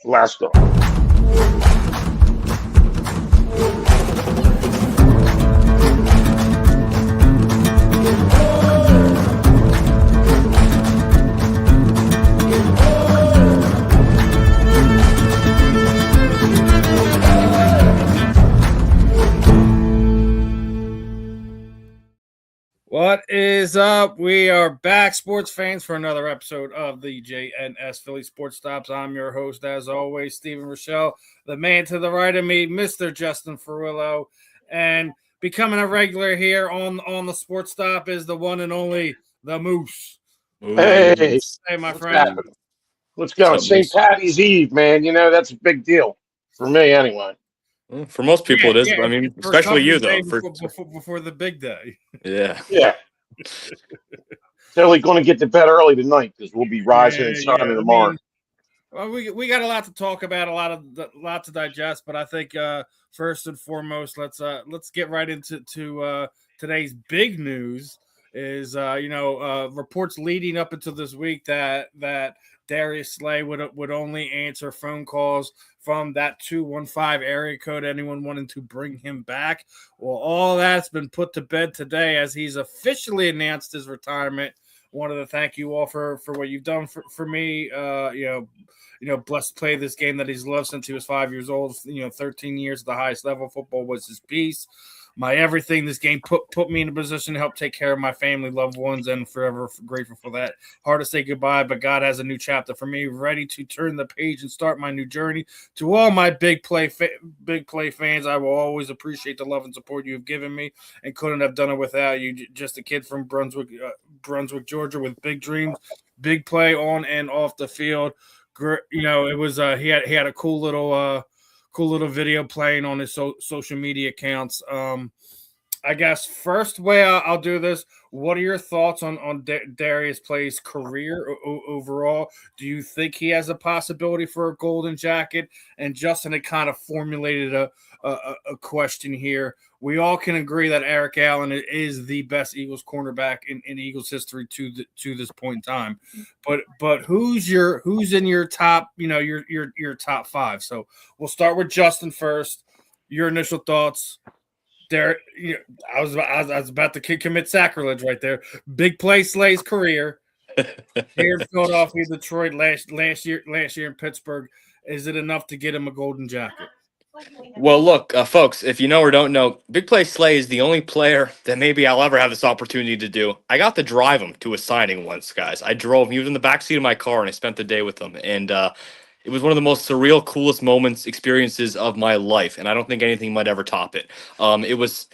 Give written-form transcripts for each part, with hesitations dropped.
Let's go. What is up? We are back, sports fans, for another episode of the JNS Philly Sports Stops. I'm your host, as always, Stephen Rychel. The man to the right of me, Mr. Justin Fiorillio. And becoming a regular here on the Sports Stop is the one and only the Moose. Hey, Hey, my what's friend. happening? Let's go. What's up, St. Moose? Patty's Eve, man. You know, that's a big deal for me anyway. Well, for most people, it is. I mean, for especially some, you, the day though. before the big day. Yeah. Yeah. Definitely going to get to bed early tonight because we'll be rising and shining I tomorrow. mean, well, we got a lot to talk about, a lot to digest, but I think first and foremost, let's get right into today's big news. Is reports leading up into this week that Darius Slay would only answer phone calls from that 215 area code. Anyone wanting to bring him back? Well, all that's been put to bed today as he's officially announced his retirement. Wanted to thank you all for what you've done for me. Blessed to play this game that he's loved since he was 5 years old. 13 years at the highest level. Football was his piece. My everything. This game put me in a position to help take care of my family, loved ones, and forever grateful for that. Hard to say goodbye, but God has a new chapter for me. Ready to turn the page and start my new journey. To all my big play fans, I will always appreciate the love and support you have given me, and couldn't have done it without you. Just a kid from Brunswick, Georgia, with big dreams, big play on and off the field. It was he had a cool little video playing on his social media accounts. I guess first way I'll do this. What are your thoughts on Darius Slay's career overall? Do you think he has a possibility for a golden jacket? And Justin had kind of formulated a question here. We all can agree that Eric Allen is the best Eagles cornerback in Eagles history to this point in time. But who's in your top? Your top five. So we'll start with Justin first. Your initial thoughts. There, I was about to commit sacrilege right there. Big play Slay's career here in Philadelphia, Detroit, last year in Pittsburgh. Is it enough to get him a golden jacket? Well, look, folks, if you know or don't know, Big Play Slay is the only player that maybe I'll ever have this opportunity to do. I got to drive him to a signing once, guys. I drove him. He was in the backseat of my car, and I spent the day with him. And it was one of the most surreal, coolest experiences of my life, and I don't think anything might ever top it. It was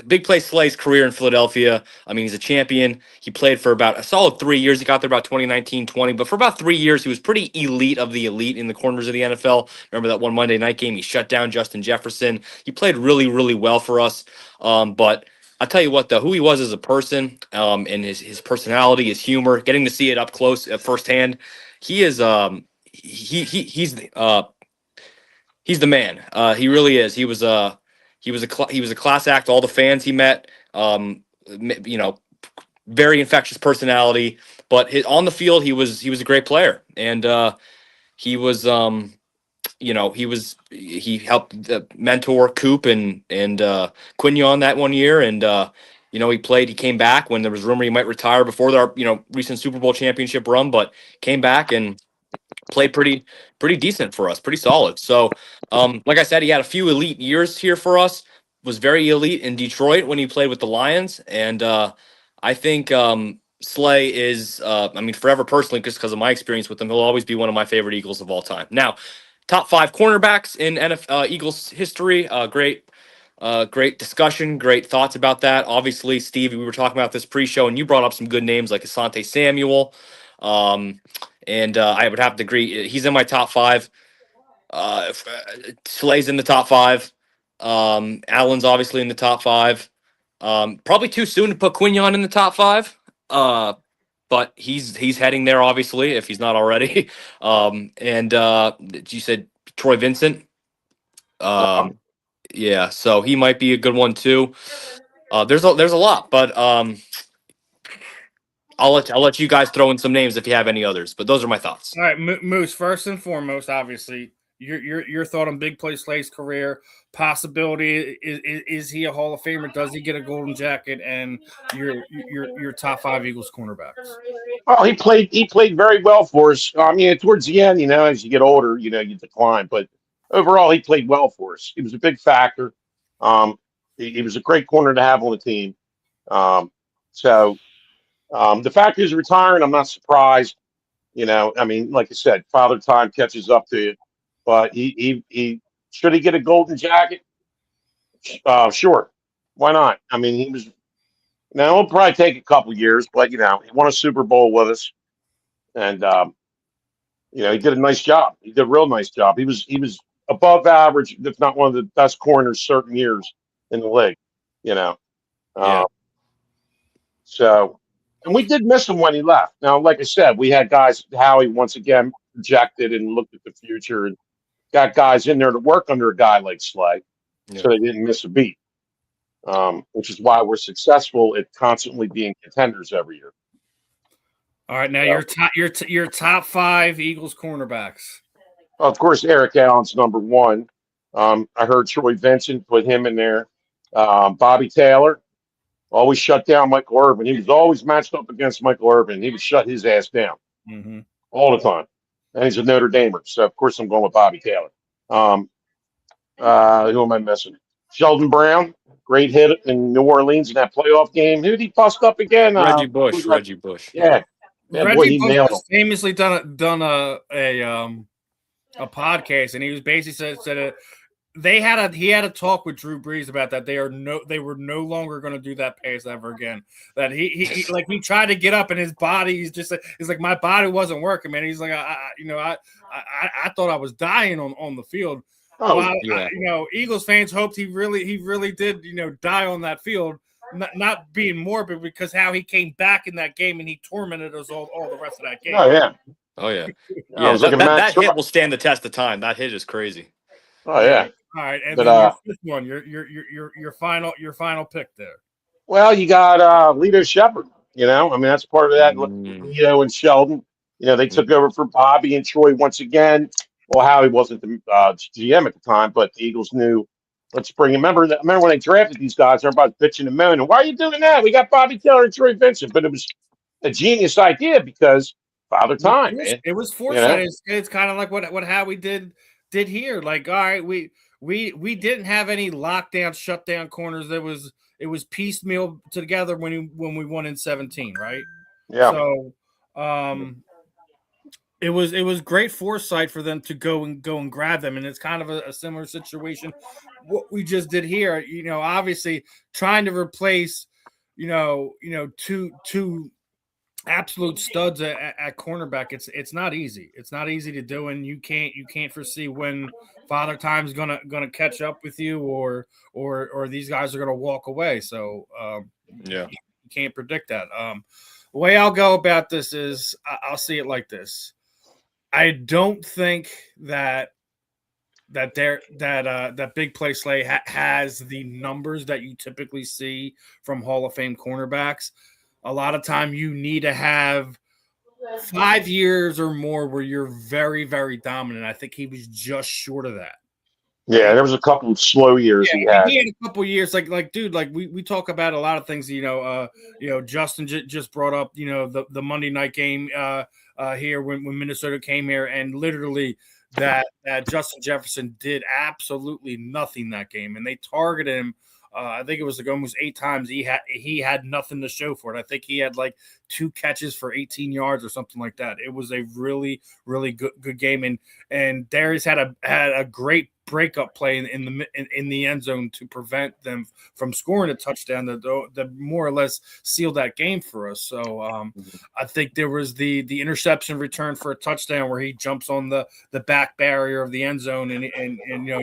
Big Play Slay's career in Philadelphia. I mean, he's a champion. He played for about a solid 3 years. He got there about 2019-20, but for about 3 years, he was pretty elite of the elite in the corners of the NFL. Remember that one Monday night game? He shut down Justin Jefferson. He played really, really well for us. But I'll tell you what, though, who he was as a person, and his personality, his humor, getting to see it up close firsthand, he is he's the man. He really is. He was a class act. All the fans he met, very infectious personality. But on the field, he was a great player, and he helped mentor Coop and Quignon that one year, and he played. He came back when there was rumor he might retire before their recent Super Bowl championship run, but came back and played pretty decent for us, pretty solid. So, like I said, he had a few elite years here for us. Was very elite in Detroit when he played with the Lions, and I think Slay is, forever personally, just because of my experience with him, he'll always be one of my favorite Eagles of all time. Now, top 5 cornerbacks in Eagles history. Great discussion, great thoughts about that. Obviously, Steve, we were talking about this pre-show, and you brought up some good names like Asante Samuel. And I would have to agree. He's in my top 5. Slay's in the top 5. Allen's obviously in the top 5. Probably too soon to put Quignon in the top 5. But he's heading there, obviously, if he's not already. And you said Troy Vincent. Yeah, so he might be a good one too. There's a lot, but I'll let you guys throw in some names if you have any others, but those are my thoughts. All right, Moose. First and foremost, obviously, your thought on Big Play Slay's career possibility is he a Hall of Famer? Does he get a golden jacket? And your top 5 Eagles cornerbacks. Oh, he played very well for us. I mean, towards the end, as you get older, you decline. But overall, he played well for us. He was a big factor. He was a great corner to have on the team. So the fact he's retiring, I'm not surprised. I mean, like I said, father time catches up to you. But he should he get a golden jacket? Sure, why not? I mean, he was. Now it'll probably take a couple years, but he won a Super Bowl with us, and he did a nice job. He did a real nice job. He was above average, if not one of the best corners certain years in the league. You know, Yeah. so and we did miss him when he left. Now, like I said, we had guys. Howie once again projected and looked at the future and got guys in there to work under a guy like Slay, so they didn't miss a beat. Which is why we're successful at constantly being contenders every year. All right, now your top 5 Eagles cornerbacks. Of course, Eric Allen's number 1. I heard Troy Vincent put him in there. Bobby Taylor always shut down Michael Irvin. He was always matched up against Michael Irvin. He would shut his ass down all the time. And he's a Notre Damer, so of course I'm going with Bobby Taylor. Who am I missing? Sheldon Brown, great hit in New Orleans in that playoff game. Who did he bust up again? Reggie Bush. Reggie Bush. Yeah. Boy, he nailed him. Famously done a podcast, and he was basically said he had a talk with Drew Brees about that. They were no longer going to do that pass ever again. That he like he tried to get up, and his body he's like my body wasn't working, man. He's like I thought I was dying on the field. Oh, well, yeah. Eagles fans hoped he really did die on that field. Not being morbid, because how he came back in that game and he tormented us all the rest of that game. Oh yeah. Oh yeah. Yeah. That hit will stand the test of time. That hit is crazy. Oh yeah. All right, and but, then your fifth one, your final pick there. Well, you got Lito Shepherd. I mean that's part of that. Lito and Sheldon. They took over for Bobby and Troy once again. Well, Howie wasn't the GM at the time, but the Eagles knew. Let's bring him. Remember when they drafted these guys? Everybody's bitching and moaning. Why are you doing that? We got Bobby Taylor and Troy Vincent, but it was a genius idea because Father Time. It was foresight. It's kind of like what Howie did here. Like, all right, we didn't have any lockdown, shutdown corners. It was piecemeal together when we won in 17, right? Yeah. So, it was great foresight for them to go and grab them, and it's kind of a similar situation what we just did here. Obviously trying to replace, two absolute studs at cornerback. It's not easy. It's not easy to do, and you can't foresee when Father Time's gonna catch up with you, or these guys are gonna walk away. So you can't predict that. The way I'll go about this is I'll see it like this. I don't think that Big Play Slay has the numbers that you typically see from Hall of Fame cornerbacks. A lot of time you need to have 5 years or more where you're very, very dominant. I think he was just short of that. Yeah, there was a couple of slow years he had. He had a couple of years, like dude, like we talk about a lot of things. Justin just brought up, the Monday night game here when Minnesota came here, and literally that Justin Jefferson did absolutely nothing that game, and they targeted him. I think it was like almost 8 times. He had nothing to show for it. I think he had like 2 catches for 18 yards or something like that. It was a really, really good game, and Darius had a great breakup play in the end zone to prevent them from scoring a touchdown that more or less sealed that game for us. So I think there was the interception return for a touchdown where he jumps on the back barrier of the end zone and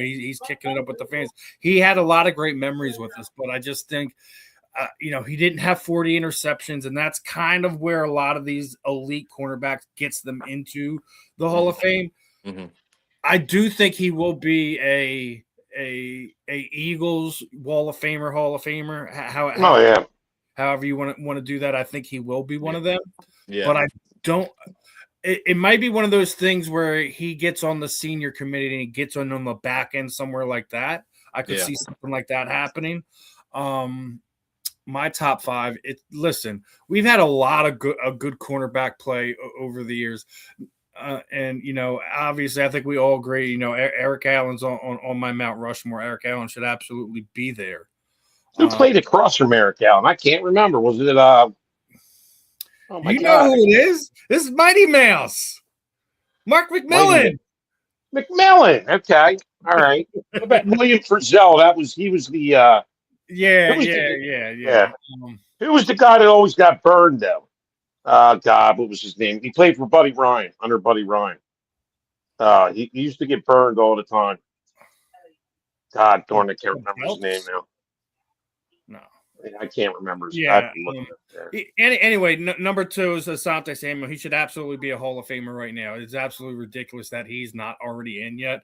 he's kicking it up with the fans. He had a lot of great memories with us, but I just think he didn't have 40 interceptions, and that's kind of where a lot of these elite cornerbacks gets them into the Hall of Fame. Mm-hmm. I do think he will be a Eagles Hall of Famer. however you want to do that. I think he will be one of them. Yeah. But I don't. It might be one of those things where he gets on the senior committee and he gets on the back end somewhere like that. I could see something like that happening. My top 5. Listen, we've had a lot of good cornerback play over the years. And obviously I think we all agree, Eric Allen's on my Mount Rushmore. Eric Allen should absolutely be there. Who played across from Eric Allen? I can't remember. Was it oh my God. God. Know who it is? This is Mighty Mouse. Mark McMillan. McMillan. Okay. All right. What about William Frizzell? He was the yeah. Who was the guy that always got burned though? God, what was his name? He played for Buddy Ryan, under Buddy Ryan. He used to get burned all the time. God darn, I can't remember his name now. No, I can't remember his name. Anyway, number 2 is Asante Samuel. He should absolutely be a Hall of Famer right now. It's absolutely ridiculous that he's not already in yet.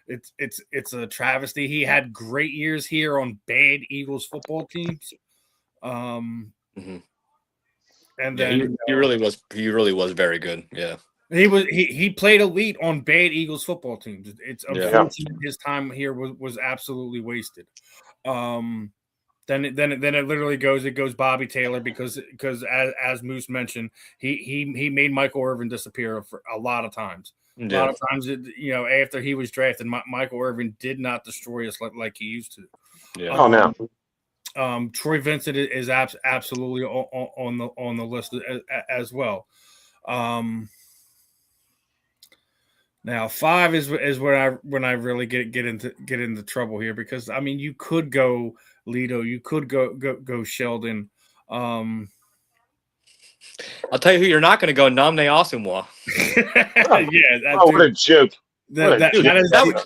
It's a travesty. He had great years here on bad Eagles football teams. And then he really was very good. Yeah. He played elite on bad Eagles football teams. It's unfortunate his time here was absolutely wasted. Then it literally goes Bobby Taylor because as Moose mentioned, he made Michael Irvin disappear for a lot of times. A lot of times, after he was drafted, Michael Irvin did not destroy us like he used to. Yeah. Oh no. Troy Vincent is absolutely on the list as well. Now 5 is when I really get into trouble here, because I mean you could go Lido, you could go Sheldon. I'll tell you who you're not going to go. Namne Asamoah. What a joke.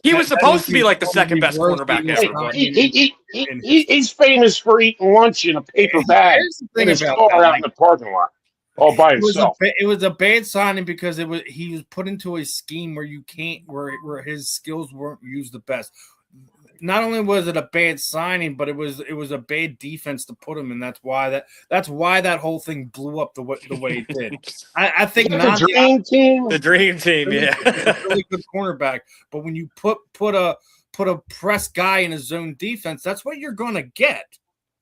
He was supposed to be like the second best cornerback ever. He's famous for eating lunch in a paper bag in his car out in the parking lot, all by himself. It was a bad signing because he was put into a scheme where where his skills weren't used the best. Not only was it a bad signing, but it was a bad defense to put him in. That's why that whole thing blew up the way it did. I think the dream team, yeah, really good cornerback. But when you put a press guy in a zone defense, that's what you're gonna get.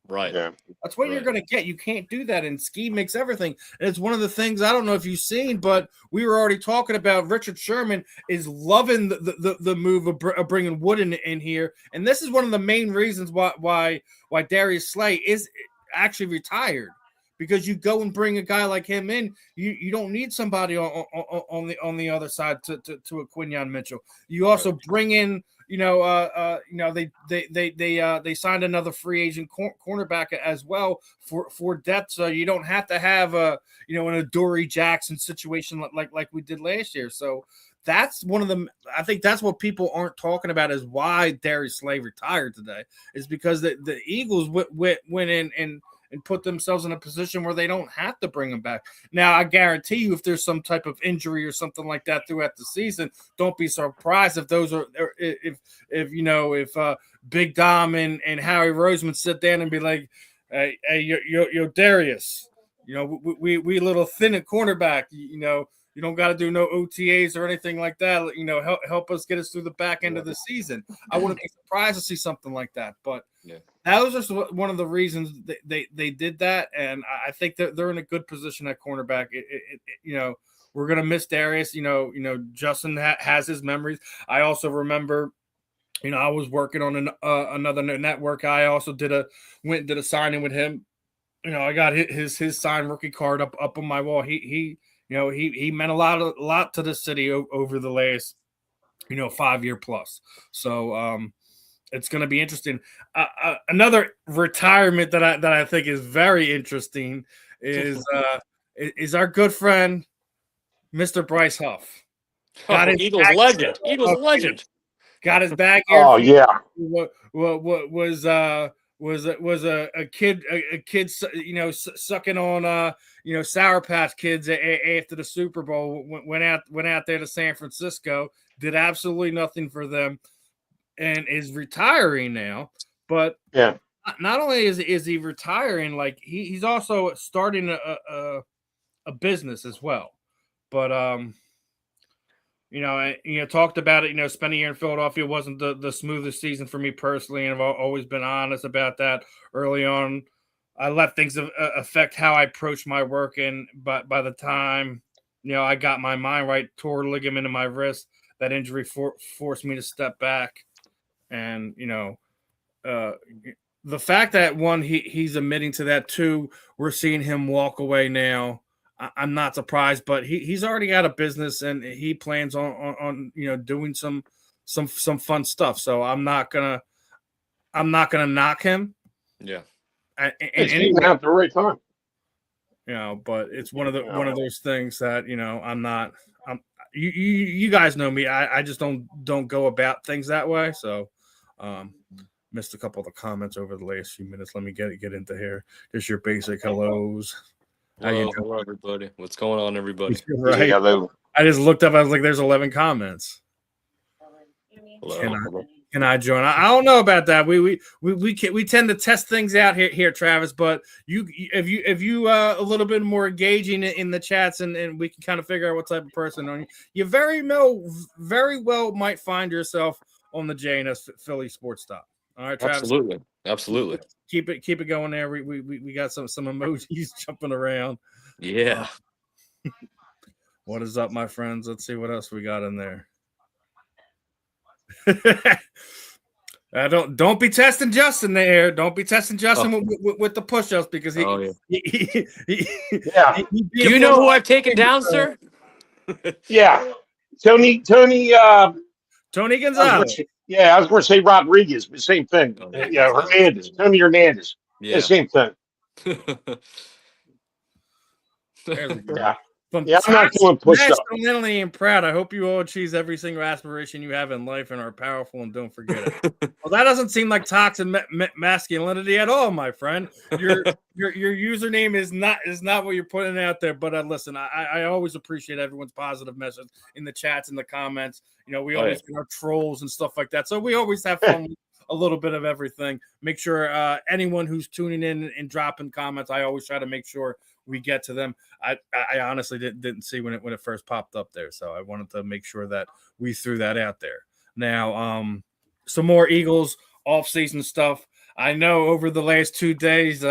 Right. Yeah. That's what you're going to get. You can't do that. And scheme makes everything. And it's one of the things, I don't know if you've seen, but we were already talking about Richard Sherman is loving the move of bringing Wood in here. And this is one of the main reasons why Darius Slay is actually retired, because you go and bring a guy like him in. You don't need somebody on the other side to a Quinyon Mitchell. You also bring in, they signed another free agent cornerback as well for depth, so you don't have to have an Adoree Jackson situation like we did last year. So that's one of them. I think that's what people aren't talking about is why Darius Slay retired today, is because the Eagles went in and put themselves in a position where they don't have to bring him back. Now, I guarantee you, if there's some type of injury or something like that throughout the season, don't be surprised if those are if Big Dom and Howie Roseman sit down and be like, "Hey, yo, Darius, we a little thin at cornerback, You don't got to do no OTAs or anything like that. Help us get us through the back end of the season." I wouldn't be surprised to see something like that, but. Yeah. That was just one of the reasons they did that, and I think that they're in a good position at cornerback. We're gonna miss Darius. Justin has his memories. I also remember, I was working on another network. I also did a signing with him. I got his signed rookie card up on my wall. He meant a lot to the city over the last 5 year plus. So it's going to be interesting. Another retirement that I think is very interesting is our good friend, Mr. Bryce Huff. Eagles legend. Got his back here. Oh yeah. Was a kid sucking on Sour Patch Kids after the Super Bowl. Went out there to San Francisco, did absolutely nothing for them, and is retiring now. But yeah, not only is he retiring, like he's also starting a business as well. But talked about it. Spending a year in Philadelphia wasn't the smoothest season for me personally, and I've always been honest about that early on. I let things affect how I approach my work, and by the time I got my mind right, tore ligament in my wrist. That injury forced me to step back, and the fact that one he's admitting to that, two, we're seeing him walk away now. I'm not surprised, but he's already got a business and he plans on doing some fun stuff. So I'm not gonna knock him. Yeah, It's getting out the right time. But it's one of those things that I'm not. You guys know me. I just don't go about things that way. So, missed a couple of the comments over the last few minutes. Let me get into here. Just your basic hellos. Hello, everybody. What's going on, everybody? Right. Hello. I just looked up. I was like, "There's 11 comments." Hello. Can I join? I don't know about that. We tend to test things out here, Travis. But if you a little bit more engaging in the chats and we can kind of figure out what type of person on you very well might find yourself on the JNS Philly Sports Stop. All right, Travis. Absolutely. Keep it going there. We got some emojis jumping around. Yeah. What is up, my friends? Let's see what else we got in there. Don't be testing Justin there. Don't be testing Justin with the push-ups because he yeah. Do you know who I've taken down, sir? Yeah, Tony Gonzalez. I was going to say Rodriguez, but same thing. Hernandez, Tony Hernandez. Yeah, same thing. There we go. Yeah. I'm not doing push-ups. Nationally and proud. I hope you all achieve every single aspiration you have in life and are powerful and don't forget it. Well, that doesn't seem like toxic masculinity at all, my friend. Your username is not what you're putting out there. But listen, I always appreciate everyone's positive message in the chats and the comments. We always get our trolls and stuff like that. So we always have fun. A little bit of everything. Make sure anyone who's tuning in and dropping comments, I always try to make sure we get to them. I honestly didn't see when it first popped up there, so I wanted to make sure that we threw that out there. Now, some more Eagles off-season stuff. I know over the last 2 days,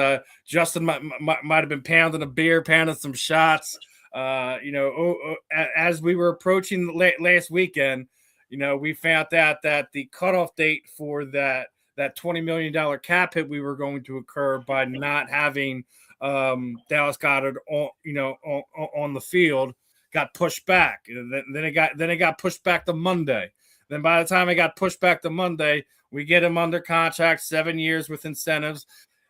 Justin might have been pounding a beer, pounding some shots. As we were approaching last weekend, we found out that the cutoff date for that $20 million cap hit we were going to occur by not having Dallas Goedert on the field got pushed back. Then it got pushed back to Monday. Then by the time it got pushed back to Monday, we get him under contract, 7 years with incentives.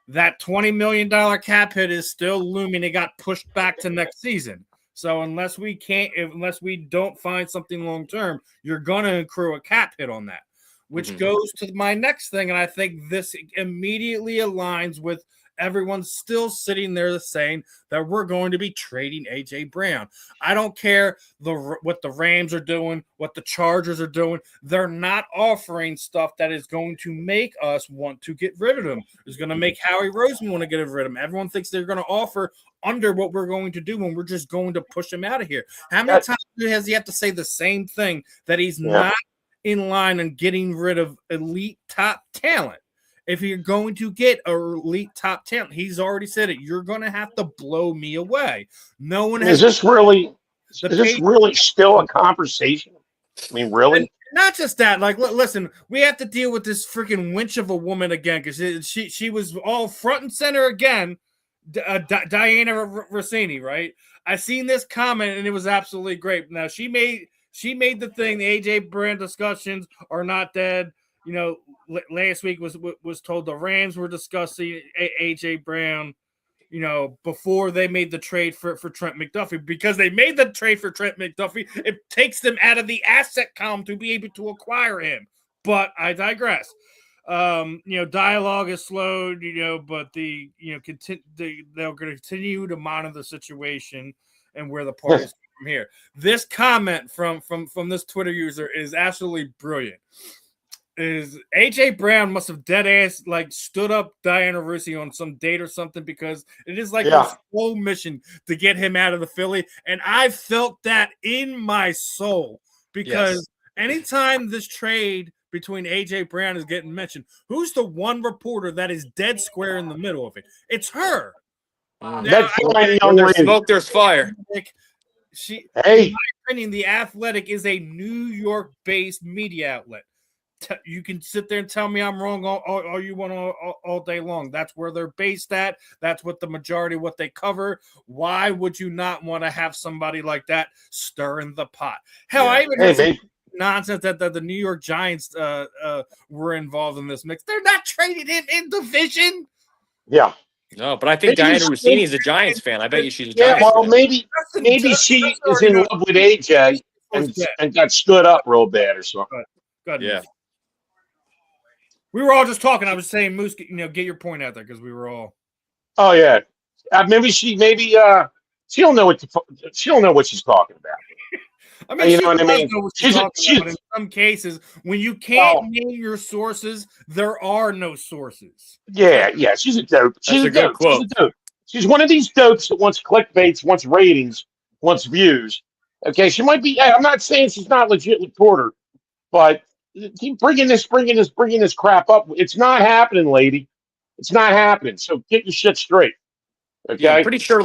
That $20 million cap hit is still looming. It got pushed back to next season. So unless we don't find something long term, you're going to accrue a cap hit on that, which goes to my next thing. And I think this immediately aligns with everyone's still sitting there saying that we're going to be trading A.J. Brown. I don't care what the Rams are doing, what the Chargers are doing. They're not offering stuff that is going to make us want to get rid of him. It's going to make Howie Roseman want to get rid of him. Everyone thinks they're going to offer under what we're going to do when we're just going to push him out of here. How many times has he have to say the same thing, that he's not in line on getting rid of elite top talent? If you're going to get elite top talent, he's already said it. You're going to have to blow me away. No one has. Is this really still a conversation? I mean, really? And not just that. Like, listen, we have to deal with this freaking winch of a woman again because she was all front and center again. Diana Rossini, right? I seen this comment and it was absolutely great. Now she made the thing. The AJ Brown discussions are not dead. Last week was told the Rams were discussing AJ Brown, before they made the trade for Trent McDuffie, because they made the trade for Trent McDuffie. It takes them out of the asset column to be able to acquire him. But I digress. Dialogue is slowed, but they're going to continue to monitor the situation and where the parties go from here. This comment from this Twitter user is absolutely brilliant. is AJ Brown must have dead ass like stood up Diana Taurasi on some date or something, because it is like a slow mission to get him out of the Philly, and I felt that in my soul, because anytime this trade between AJ Brown is getting mentioned, who's the one reporter that is dead square in the middle of it? It's her. That's fine, young when there's lady. smoke, there's fire. In Hey, my opinion, The Athletic is a New York-based media outlet. You can sit there and tell me I'm wrong all you want all day long. That's where they're based at. That's what the majority of what they cover. Why would you not want to have somebody like that stirring the pot? Hell, I even heard some nonsense that the New York Giants were involved in this mix. They're not trading him in division. Yeah. No, but I think Diana Rossini is a Giants fan. I bet you she's a Yeah, Giants well, fan. maybe she is in love with AJ and got stood up real bad or something. Yeah. We were all just talking. I was saying, Moose, get your point out there, because we were all. Oh yeah, maybe she don't know she don't know what she's talking about. I mean, you she know what I mean? Know what she's talking about. In some cases, when you can't name your sources, there are no sources. Yeah, she's a dope. She's a dope. She's a dope. She's one of these dopes that wants clickbaits, wants ratings, wants views. Okay, she might be. I'm not saying she's not legit reporter, but keep bringing this crap up. It's not happening, lady. It's not happening. So get your shit straight. Okay. Yeah, I'm pretty sure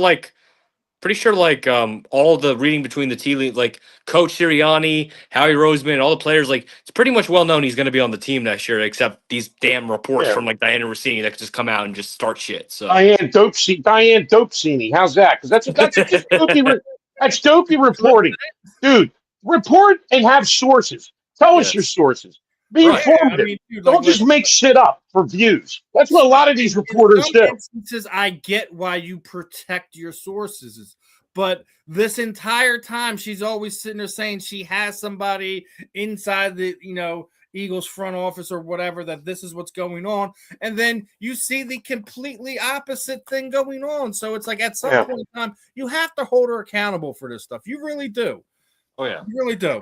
all the reading between the tea leaves, like Coach Sirianni, Howie Roseman, all the players, like it's pretty much well known he's going to be on the team next year, except these damn reports from like Diana Rossini that could just come out and just start shit. So Diane Dopesini, how's that? Because that's dopey reporting, dude. Report and have sources. Tell us your sources. Be informative. I mean, dude, don't just make shit up for views. That's what a lot of these reporters do. In some instances, I get why you protect your sources, but this entire time she's always sitting there saying she has somebody inside the Eagles front office or whatever, that this is what's going on, and then you see the completely opposite thing going on. So it's like at some point in time, you have to hold her accountable for this stuff. You really do. Oh yeah, you really do.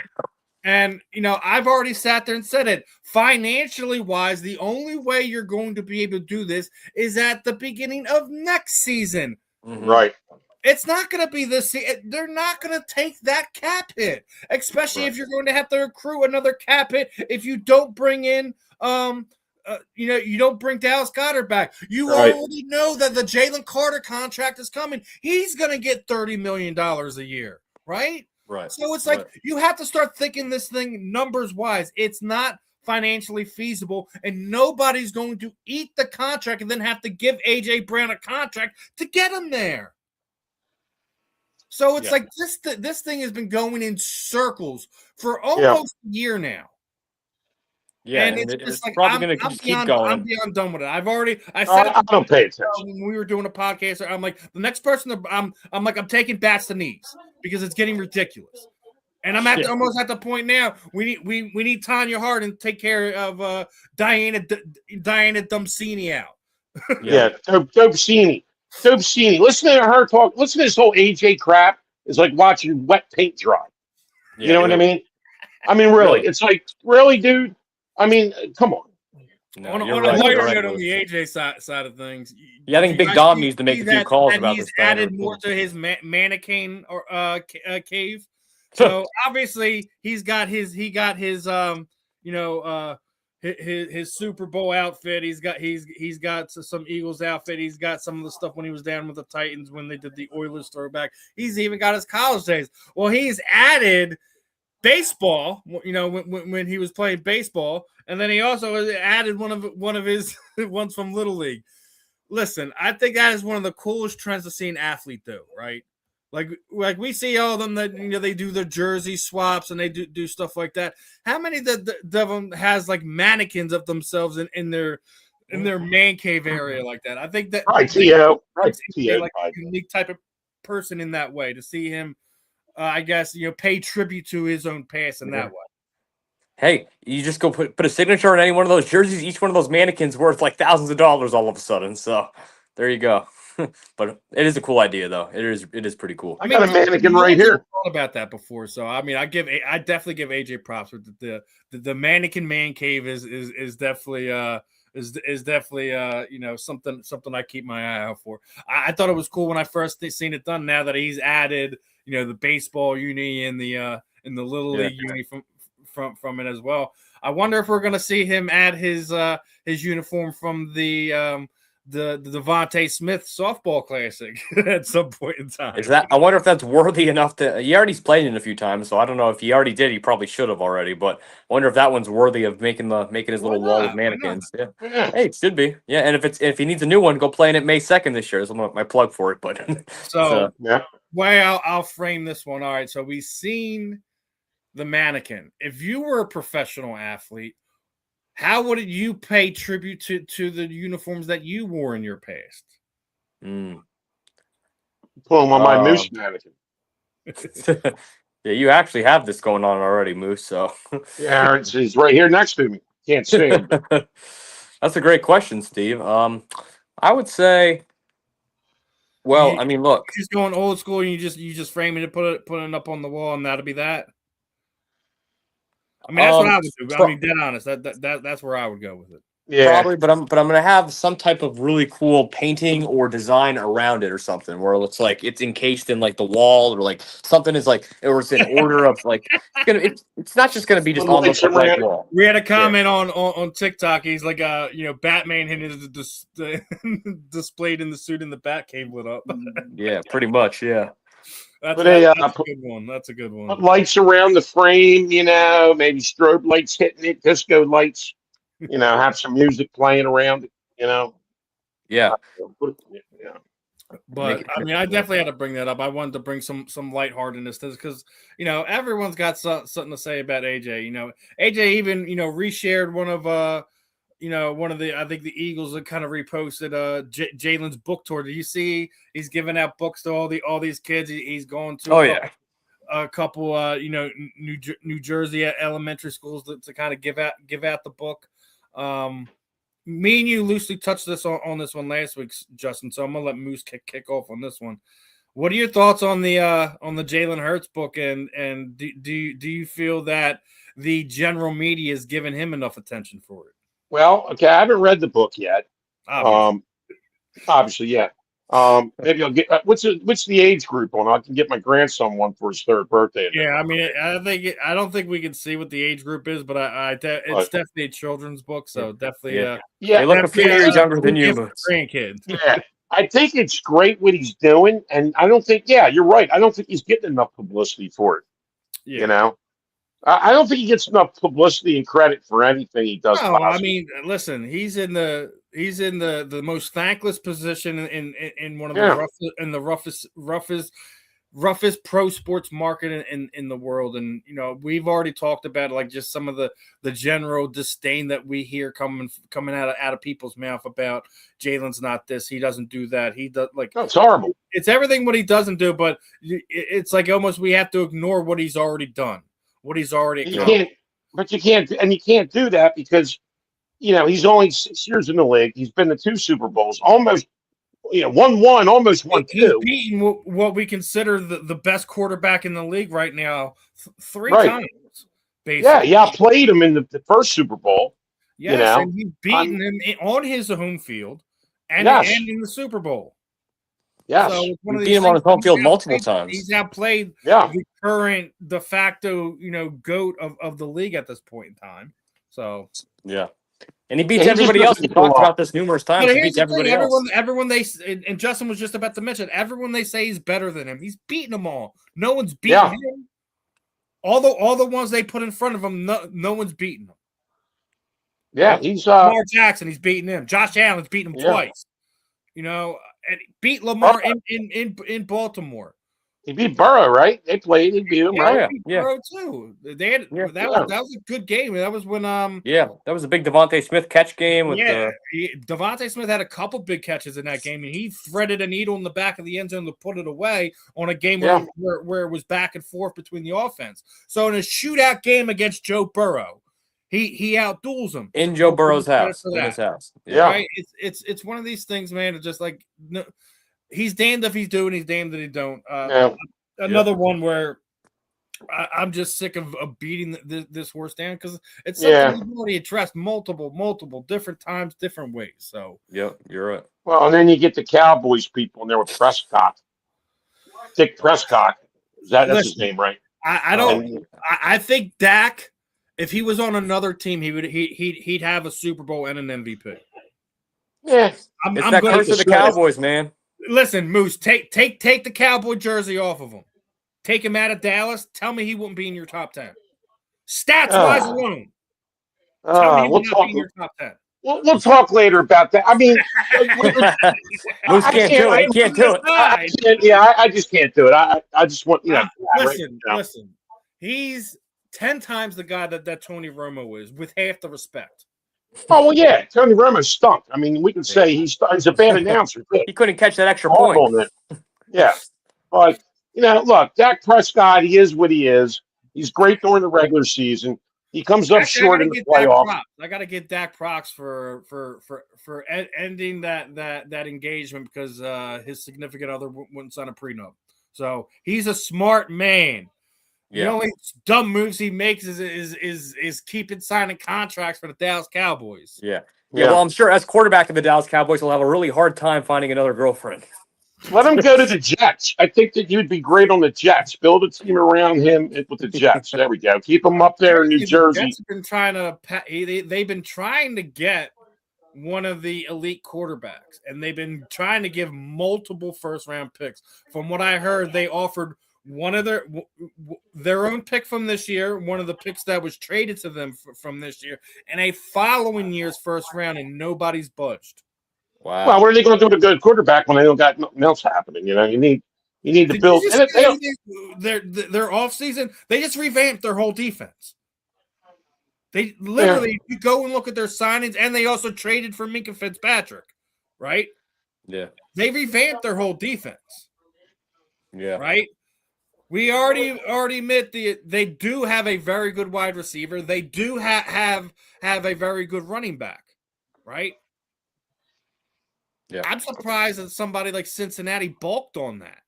And, I've already sat there and said it. Financially wise, the only way you're going to be able to do this is at the beginning of next season. Mm-hmm. Right. It's not going to be this. They're not going to take that cap hit, especially if you're going to have to accrue another cap hit if you don't bring in, you don't bring Dallas Goedert back. You already know that the Jalen Carter contract is coming. He's going to get $30 million a year, right? Right. So it's like you have to start thinking this thing numbers wise. It's not financially feasible, and nobody's going to eat the contract and then have to give AJ Brown a contract to get him there. So it's like this thing has been going in circles for almost a year now. Yeah, and it's just like probably going to just keep going. I'm beyond done with it. I said I don't pay attention. When we were doing a podcast, I'm like, the next person, I'm taking bats to knees because it's getting ridiculous. And I'm almost at the point now. We need Tanya Hardin to take care of Diana Dumpsini out. Dopesini. Listen to her talk. Listen to this whole AJ crap. It's like watching wet paint dry. You know what I mean? I mean, really. It's like, really, dude? I mean, come on. No, on a lighter note, on the AJ side of things, I think Big Dom needs to make a few calls about this. He's added more to his mannequin or cave. So obviously he's got his Super Bowl outfit. He's got some Eagles outfit. He's got some of the stuff when he was down with the Titans when they did the Oilers throwback. He's even got his college days. Well, he's added baseball, when he was playing baseball, and then he also added one of his ones from Little League. Listen, I think that is one of the coolest trends to see an athlete do, right? Like we see all of them that they do their jersey swaps and they do stuff like that. How many of them has like mannequins of themselves in their man cave area like that? I think that like a unique type of person in that way to see him. I guess pay tribute to his own past in that way. Hey, you just go put a signature on any one of those jerseys. Each one of those mannequins worth like thousands of dollars all of a sudden. So there you go. But it is a cool idea, though. It is pretty cool. I got a mannequin right here. Thought about that before, so I mean, I definitely give AJ props. With the mannequin man cave is definitely is definitely something I keep my eye out for. I thought it was cool when I first seen it done. Now that he's added the baseball uni and the little league uni from it as well. I wonder if we're going to see him add his uniform from the Devontae Smith softball classic at some point in time. I wonder if that's worthy enough to. He already's played it a few times, so I don't know if he already did. He probably should have already, but I wonder if that one's worthy of making his little wall of mannequins. Yeah. Hey, it should be. Yeah, and if he needs a new one, go play in it May 2nd this year. That's my plug for it. But way I'll frame this one. All right, so we've seen the mannequin. If you were a professional athlete, how would you pay tribute to the uniforms that you wore in your past? Pulling on my Moose mannequin. Yeah, you actually have this going on already, Moose. So yeah, he's right here next to me. Can't see him. That's a great question, Steve. I would say, well, I mean, look, just going old school, and you just framing it, put it up on the wall, and that'll be that. I mean, that's what I would do. I mean, dead honest, that's where I would go with it. Yeah, probably, but I'm gonna have some type of really cool painting or design around it or something where it's like it's encased in like the wall or like something is like or it's in order of like it's not just gonna be just on the blank wall. We had a comment on TikTok. He's like Batman hitting displayed in the suit in the Batcave lit up. Yeah, pretty much. Yeah. That's a good one. That's a good one. Put lights around the frame, maybe strobe lights hitting it, disco lights. Have some music playing around it, Yeah. But I mean, I definitely had to bring that up. I wanted to bring some lightheartedness to this because everyone's got something to say about AJ. AJ even reshared one of I think the Eagles that kind of reposted Jalen's book tour. Do you see he's giving out books to all these kids? He's going to a couple New Jersey elementary schools to kind of give out the book. Me and you loosely touched this on this one last week, Justin. So I'm gonna let Moose kick off on this one. What are your thoughts on the Jalen Hurts book, and do you feel that the general media is giving him enough attention for it? Well, okay, I haven't read the book yet. Obviously, yeah. Maybe I'll get what's the age group on? I can get my grandson one for his 3rd birthday. Yeah, I mean, I don't think we can see what the age group is, but it's definitely a children's book, so definitely. They look a few years younger than you, grandkids. Yeah, I think it's great what he's doing, and I don't think. Yeah, you're right. I don't think he's getting enough publicity for it. Yeah. I don't think he gets enough publicity and credit for anything he does. No, I mean, listen, he's in the most thankless position in one of the roughest pro sports market in the world. And we've already talked about like just some of the general disdain that we hear coming out of people's mouth about Jalen's not this, he doesn't do that, he does like it's horrible. It's everything what he doesn't do, but it's like almost we have to ignore what he's already done. What he's already you can't do that because he's only 6 years in the league. He's been to 2 Super Bowls, almost won 1, almost won 2. He's beaten what we consider the best quarterback in the league right now 3 times. Basically. Yeah, played him in the first Super Bowl. Yes, and he's beaten him on his home field and in the Super Bowl. Yes, so he beat him on his home field multiple times. He's outplayed the current de facto, GOAT of the league at this point in time. So yeah, and he beats everybody else. We talked about this numerous times. He beats everybody else. Everyone and Justin was just about to mention, everyone they say is better than him, he's beating them all. No one's beating him. All the ones they put in front of him, no one's beating them. Yeah, he's Lamar Jackson, he's beating him. Josh Allen's beating him twice. And beat Lamar in Baltimore. He beat Burrow, right? They played. He beat him, right? Burrow too. They had that was a good game. That was when that was a big Devontae Smith catch game. Devontae Smith had a couple big catches in that game, and he threaded a needle in the back of the end zone to put it away on a game where it was back and forth between the offense. So in a shootout game against Joe Burrow, he outduels him in Joe Burrow's house, in his house. Right? It's one of these things, man. It's just like he's damned if he's doing, he's damned if he don't. No. Another one where I'm just sick of beating this horse down because it's Yeah. something we've already addressed multiple different times, different ways. So Yep, you're right. Well, and then you get the Cowboys people in there with Prescott. Dick Prescott. That's his name, right? I don't. I think Dak, if he was on another team, he'd have a Super Bowl and an MVP. Yeah. It's that curse of the Cowboys, man. Listen, Moose, take the Cowboy jersey off of him. Take him out of Dallas. Tell me he wouldn't be in your top 10. Stats wise alone. Tell me he would not be in your top 10. We'll talk later about that. I mean, Moose can't do it. He can't do it. I just can't do it. I just want listen. He's 10 times the guy that Tony Romo is, with half the respect. Oh well, yeah. Tony Romo stunk. I mean, we can say he's a bad announcer. He couldn't catch that extra point. Yeah, but look, Dak Prescott. He is what he is. He's great during the regular season. He comes up short in the playoffs. I got to get Dak props for ending that engagement because his significant other wouldn't sign a prenup. So he's a smart man. Yeah. The only dumb moves he makes is keeping signing contracts for the Dallas Cowboys. Yeah. Well, I'm sure as quarterback of the Dallas Cowboys, he'll have a really hard time finding another girlfriend. Let him go to the Jets. I think that he would be great on the Jets. Build a team around him with the Jets. There we go. Keep him up there in New Jersey. The Jets have been they've been trying to get one of the elite quarterbacks, and they've been trying to give multiple first-round picks. From what I heard, they offered one of their own pick from this year, one of the picks that was traded to them from this year, and a following year's first round, and nobody's budged. Wow. Well, what are they going to do with a good quarterback when they don't got nothing else happening? You need to build. Their offseason, they just revamped their whole defense. They literally, you go and look at their signings, and they also traded for Minka Fitzpatrick, right? Yeah. They revamped their whole defense. Yeah. Right? We already admit they do have a very good wide receiver. They do have a very good running back, right? Yeah. I'm surprised that somebody like Cincinnati balked on that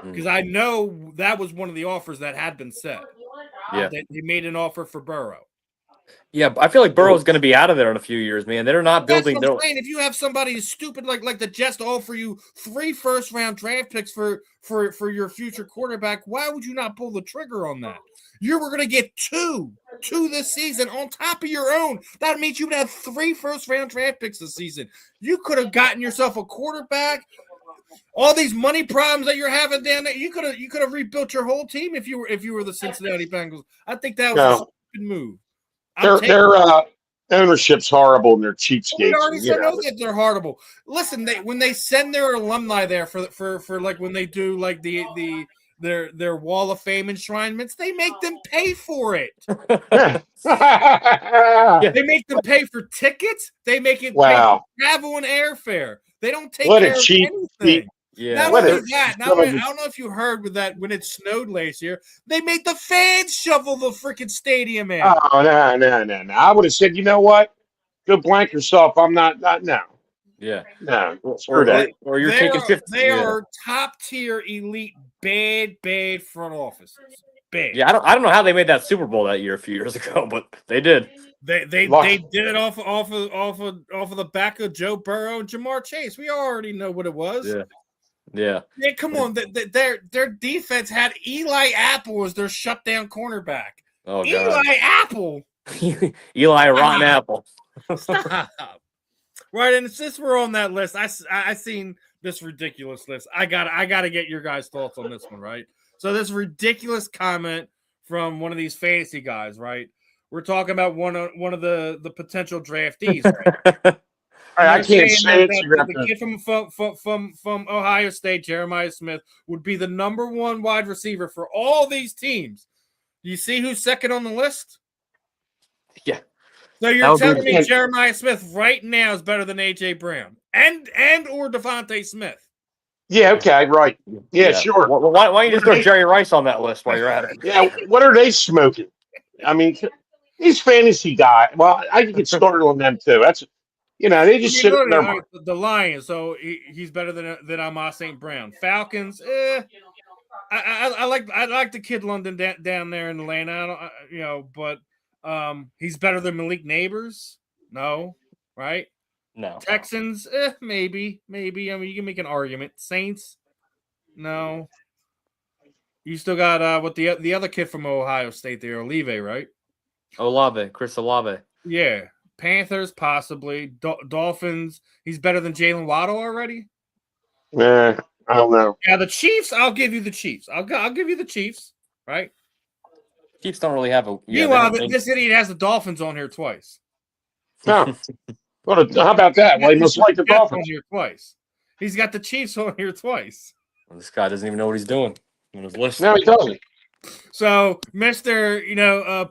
because I know that was one of the offers that had been set. Yeah, they made an offer for Burrow. Yeah, but I feel like Burrow's going to be out of there in a few years, man. They're not building. That's what I'm saying. If you have somebody who's stupid like the Jets to offer you 3 first-round draft picks for your future quarterback, why would you not pull the trigger on that? You were going to get two this season on top of your own. That means you would have 3 first-round draft picks this season. You could have gotten yourself a quarterback. All these money problems that you're having down there, you could have rebuilt your whole team if you were the Cincinnati Bengals. I think that was a stupid move. Their ownership's horrible and they're cheapskates. We already know that they're horrible. Listen, when they send their alumni there for like when they do like their Wall of Fame enshrinements, they make them pay for it. They make them pay for tickets. They make it pay for travel and airfare. They don't take care of anything. Yeah. Not only that, I don't know if you heard with that when it snowed last year, they made the fans shovel the freaking stadium in. Oh, no. I would have said, you know what? Go blank yourself. I'm not no. Yeah. No. Screw that. Or you're taking 50. They are top tier elite bad front offices. Bad. Yeah, I don't know how they made that Super Bowl that year a few years ago, but they did. They did it off of the back of Joe Burrow and Jamar Chase. We already know what it was. Yeah, come on. Their defense had Eli Apple as their shutdown cornerback. Oh, God. Eli Apple. Eli Rotten Apple. Stop. Right, and since we're on that list, I seen this ridiculous list. I gotta get your guys' thoughts on this one, right? So this ridiculous comment from one of these fantasy guys, right? We're talking about one of the potential draftees. Right? I can't say it. The kid from Ohio State, Jeremiah Smith, would be the number 1 wide receiver for all these teams. Do you see who's second on the list? Yeah. So you're telling me Jeremiah Smith right now is better than A.J. Brown and or Devontae Smith? Yeah, okay, right. Yeah. Sure. Well, why don't you just throw Jerry Rice on that list while you're at it? Yeah, what are they smoking? I mean, these fantasy guys, well, I can get started on them too. They just sit in their mind. The Lions, so he's better than Amos St. Brown. Falcons, I like the kid London down there in Atlanta. But he's better than Malik Neighbors. No, right? No. Texans, maybe. I mean, you can make an argument. Saints, no. You still got what the other kid from Ohio State there, Olave, right? Chris Olave. Yeah. Panthers, possibly. Dolphins, he's better than Jalen Waddle already? I don't know. Yeah, the Chiefs, I'll give you the Chiefs. I'll give you the Chiefs, right? Chiefs don't really have a... Meanwhile, this idiot has the Dolphins on here twice. No. Well, how about that? Well, he must like the Dolphins. On here twice. He's got the Chiefs on here twice. Well, this guy doesn't even know what he's doing on his list. No, he doesn't. So, Mr.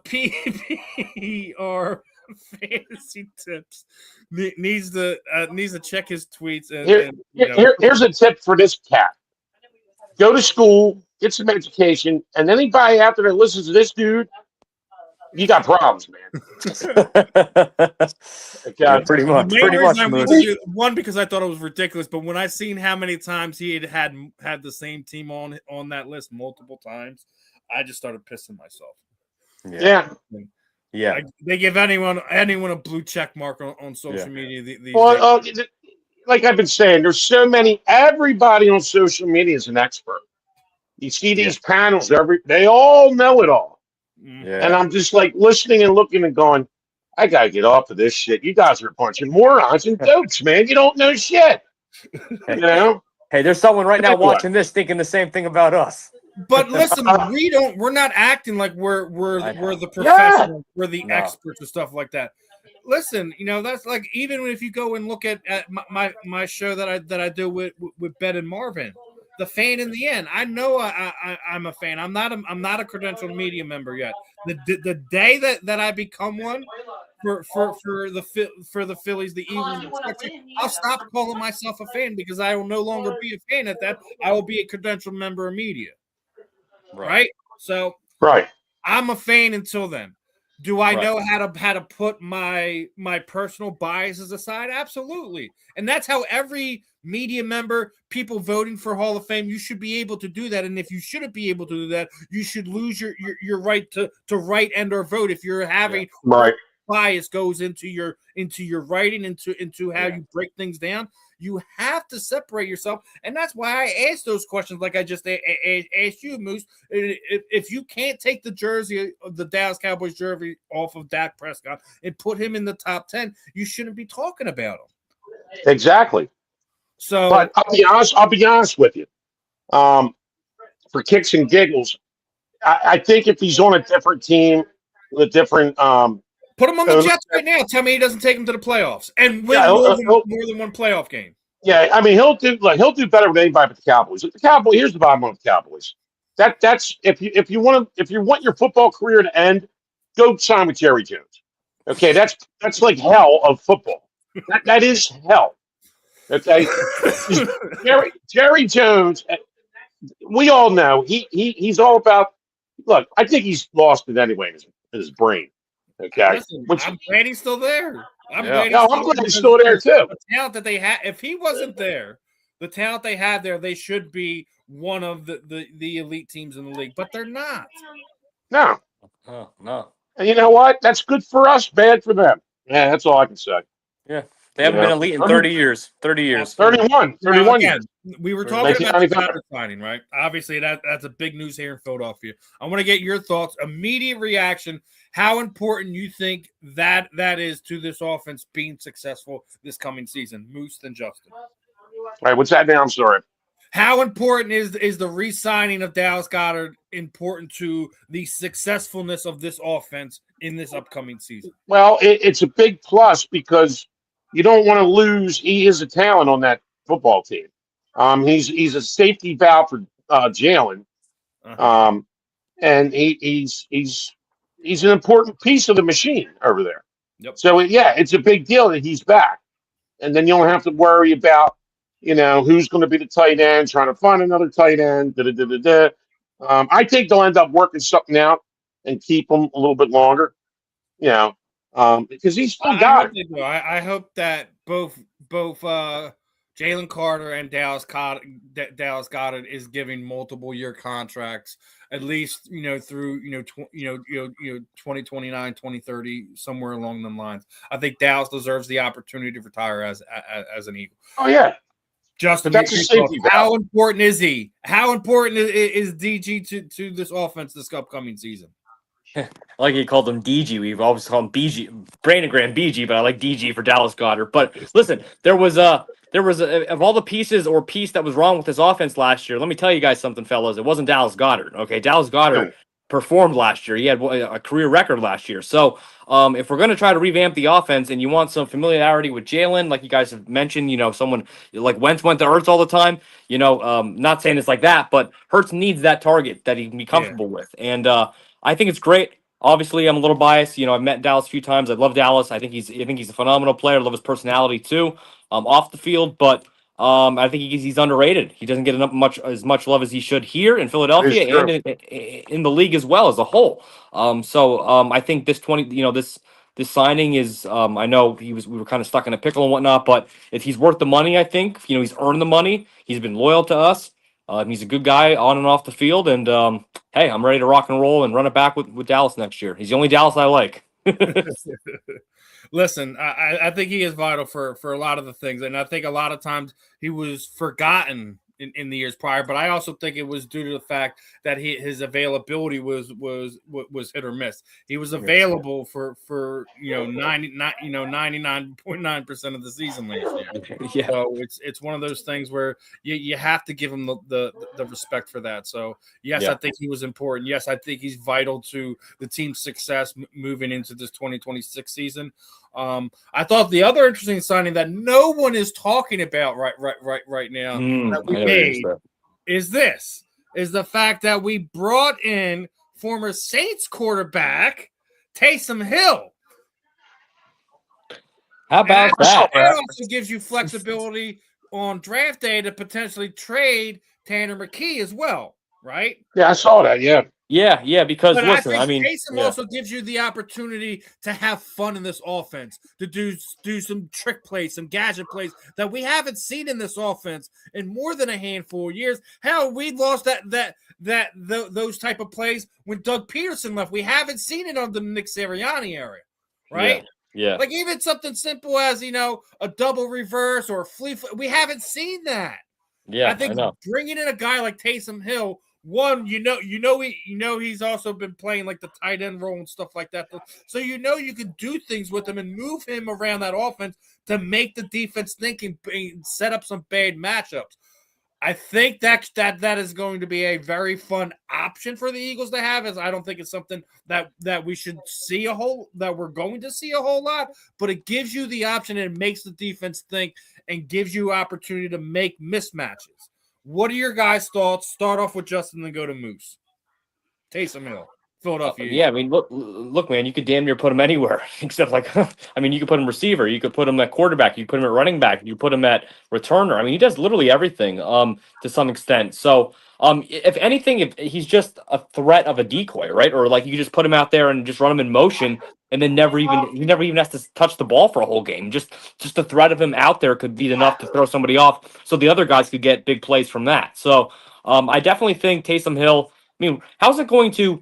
PP or Fantasy Tips needs to check his tweets. Here's a tip for this cat. Go to school, get some education, and anybody after that listens to this dude, you got problems, man. Yeah, pretty much. One, because I thought it was ridiculous, but when I seen how many times he had the same team on that list multiple times, I just started pissing myself. Yeah. They give anyone a blue check mark on social media. Like I've been saying, there's so many. Everybody on social media is an expert. You see these panels, they all know it all. Yeah. And I'm just like listening and looking and going, I gotta get off of this shit. You guys are a bunch of morons and dopes, man. You don't know shit. Hey, there's someone right now watching this thinking the same thing about us. But listen, we're not acting like we're the professionals, we're the experts and stuff like that. Listen, that's like, even if you go and look at my show that I do with Ben and Marvin, the fan in the end. I know I'm a fan. I'm not a credentialed media member yet. The day that I become one for the Phillies, the Eagles, I'll stop calling myself a fan, because I will no longer be a fan at that. I will be a credentialed member of media. Right? So I'm a fan until then. Do I know how to put my personal biases aside? Absolutely. And that's how every media member, people voting for Hall of Fame, you should be able to do that. And if you shouldn't be able to do that, you should lose your right to write and or vote if you're having bias goes into your writing, into how you break things down. You have to separate yourself, and that's why I asked those questions like I just asked you, Moose. If you can't take the jersey of the Dallas Cowboys jersey off of Dak Prescott and put him in the top 10, you shouldn't be talking about him. Exactly. So, but I'll be honest with you. For kicks and giggles, I think if he's on a different team with a different put him on the Jets right now. Tell me he doesn't take them to the playoffs and win more than one playoff game. Yeah, I mean he'll do better with anybody but the Cowboys. The Cowboys, here's the bottom of the Cowboys. That's if you want your football career to end, go sign with Jerry Jones. Okay, that's like hell of football. That is hell. Okay, Jerry Jones. We all know he's all about. Look, I think he's lost it anyway in his brain. Okay, listen, I'm glad he's still there. I'm glad he's still there too. The talent that they had, if he wasn't there, the talent they had there, they should be one of the elite teams in the league, but they're not. No. Oh, no. And you know what? That's good for us, bad for them. Yeah, that's all I can say. Yeah. They haven't been elite in 30 years. 30 years. 31 years. We were talking about the Goddard signing, right? Obviously, that's a big news here in Philadelphia. I want to get your thoughts, immediate reaction, how important you think that is to this offense being successful this coming season. Moose and Justin. All right, what's that now? I'm sorry. How important is the re-signing of Dallas Goedert important to the successfulness of this offense in this upcoming season? Well, it's a big plus because you don't want to lose. He is a talent on that football team. He's a safety valve for Jalen, and he's an important piece of the machine over there. Yep. So it's a big deal that he's back, and then you don't have to worry about who's going to be the tight end, trying to find another tight end. I think they'll end up working something out and keep him a little bit longer. because he's still I got hope it. they do. I hope that both Jalen Carter and Dallas Goddard is giving multiple year contracts, at least through 2029, 2030, somewhere along the lines. I think Dallas deserves the opportunity to retire as an Eagle. Oh yeah, Justin, but that's a safety valve. how important is he? How important is DG to this offense this upcoming season? I like he called him DG. We've always called him BG, Brandon Graham BG, but I like DG for Dallas Goddard. But listen, there was of all the pieces or piece that was wrong with this offense last year. Let me tell you guys something, fellas. It wasn't Dallas Goddard. Okay, Dallas Goddard performed last year. He had a career record last year. So if we're going to try to revamp the offense and you want some familiarity with Jalen, like you guys have mentioned, someone like Wentz went to Hurts all the time. Not saying it's like that, but Hurts needs that target that he can be comfortable with, and I think it's great. Obviously, I'm a little biased. I've met Dallas a few times. I love Dallas. I think he's a phenomenal player. I love his personality too, off the field. But I think he's underrated. He doesn't get as much love as he should here in Philadelphia and in the league as well as a whole. I think this signing is. I know we were kind of stuck in a pickle and whatnot, but if he's worth the money, I think he's earned the money. He's been loyal to us. He's a good guy on and off the field, and hey, I'm ready to rock and roll and run it back with Dallas next year. He's the only Dallas I like. Listen, I think he is vital for a lot of the things, and I think a lot of times he was forgotten in the years prior. But I also think it was due to the fact that his availability was hit or miss. He was available for 99.9% of the season last year. Yeah. So it's one of those things where you have to give him the respect for that. So yes, I think he was important. Yes, I think he's vital to the team's success moving into this 2026 season. I thought the other interesting signing that no one is talking about right now that we made is the fact that we brought in former Saints quarterback Taysom Hill. How about that? That also gives you flexibility on draft day to potentially trade Tanner McKee as well, right? Yeah, I saw that. Yeah. Yeah, because but listen, I think Taysom also gives you the opportunity to have fun in this offense, to do some trick plays, some gadget plays that we haven't seen in this offense in more than a handful of years. Hell, we lost those type of plays when Doug Peterson left. We haven't seen it under the Nick Sirianni area, right? Yeah. Like even something simple as a double reverse or a flea. We haven't seen that. Yeah, I think bringing in a guy like Taysom Hill. One, he's also been playing like the tight end role and stuff like that. So you can do things with him and move him around that offense to make the defense think and set up some bad matchups. I think that is going to be a very fun option for the Eagles to have. As I don't think it's something that we should see that we're going to see a whole lot, but it gives you the option and it makes the defense think and gives you opportunity to make mismatches. What are your guys' thoughts? Start off with Justin and go to Moose. Taysom Hill, Philadelphia. Yeah, I mean, look, man, you could damn near put him anywhere except you could put him receiver, you could put him at quarterback, you could put him at running back, you put him at returner. I mean, he does literally everything to some extent. So, if anything, if he's just a threat of a decoy, right? Or like you just put him out there and just run him in motion, and then he never even has to touch the ball for a whole game. Just the threat of him out there could be enough to throw somebody off, so the other guys could get big plays from that. So, I definitely think Taysom Hill. I mean, how's it going to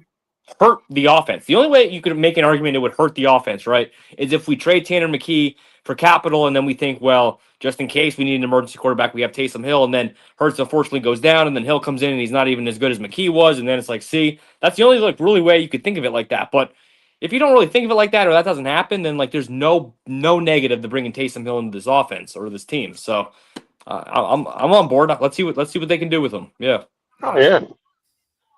hurt the offense? The only way you could make an argument it would hurt the offense, right, is if we trade Tanner McKee for capital and then we think, well, just in case we need an emergency quarterback, we have Taysom Hill, and then Hurts unfortunately goes down, and then Hill comes in and he's not even as good as McKee was, and then it's like, see, that's the only really way you could think of it like that. But if you don't really think of it like that, or that doesn't happen, then there's no negative to bringing Taysom Hill into this offense or this team. So I'm on board. Let's see what they can do with him. Yeah. Oh yeah.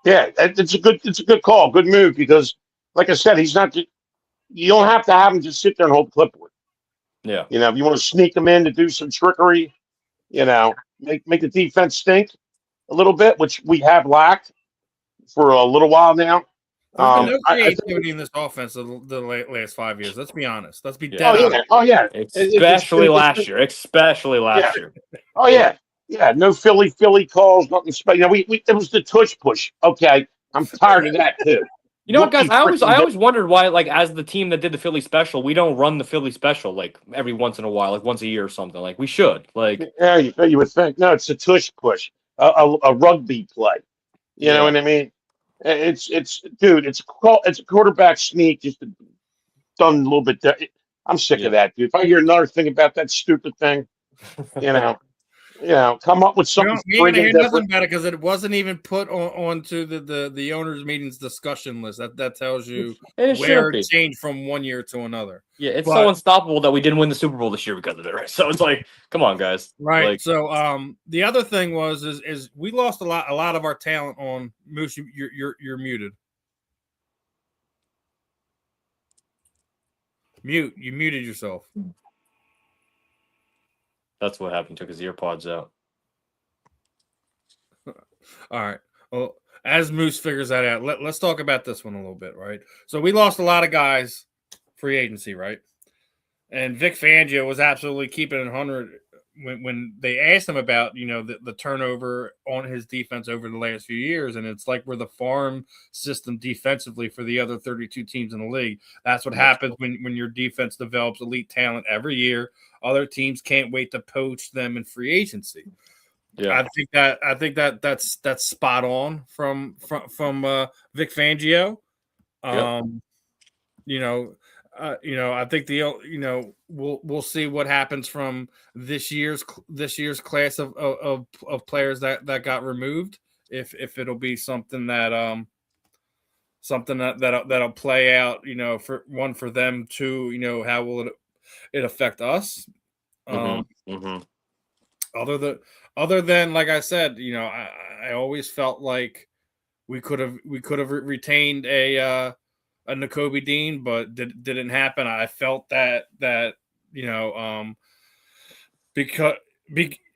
Yeah, it's a good call, good move, because, like I said, he's not. You don't have to have him just sit there and hold the clipboard. Yeah. If you want to sneak him in to do some trickery, make the defense stink a little bit, which we have lacked for a little while now. There's been no creativity in this offense the last 5 years. Let's be honest. Let's be dead honest. Oh yeah. Especially last year. Oh yeah. Yeah, no Philly calls, nothing special. It was the tush push. Okay, I'm tired of that too. You know what, guys? rookie I freaking always wondered why, like, as the team that did the Philly special, we don't run the Philly special like every once in a while, like once a year or something. Like we should. Like, Yeah, you would think. No, it's a tush push, a rugby play. You know yeah, what I mean? Dude, it's a quarterback sneak, just done a little bit. I'm sick of yeah. that, dude. If I hear another thing about that stupid thing, you know, come up with something We ain't gonna friggin' hear nothing different. about it because it wasn't even put onto the owners' meetings discussion list. That tells you And it where shouldn't it be. changed from one year to another. Yeah, it's so But unstoppable that we didn't win the Super Bowl this year because of it, right? So it's like, come on, guys. right. Like, So the other thing is we lost a lot of our talent on Moose. You're muted. Mute. You muted yourself. that's what happened. Took his ear pods out. All right. Well, as Moose figures that out, let's talk about this one a little bit, right? So we lost a lot of guys free agency, right? And Vic Fangio was absolutely keeping it 100 when they asked him about, the turnover on his defense over the last few years. And it's like we're the farm system defensively for the other 32 teams in the league. That's what happens when your defense develops elite talent every year. Other teams can't wait to poach them in free agency. Yeah, I think that's spot on from Vic Fangio. Yep. I think we'll see what happens from this year's class of players that got removed. If it'll be something that'll play out, for them, two, how will it affect us? Other than like I said, I always felt like we could have retained a Nakobe Dean, but didn't happen. I felt that because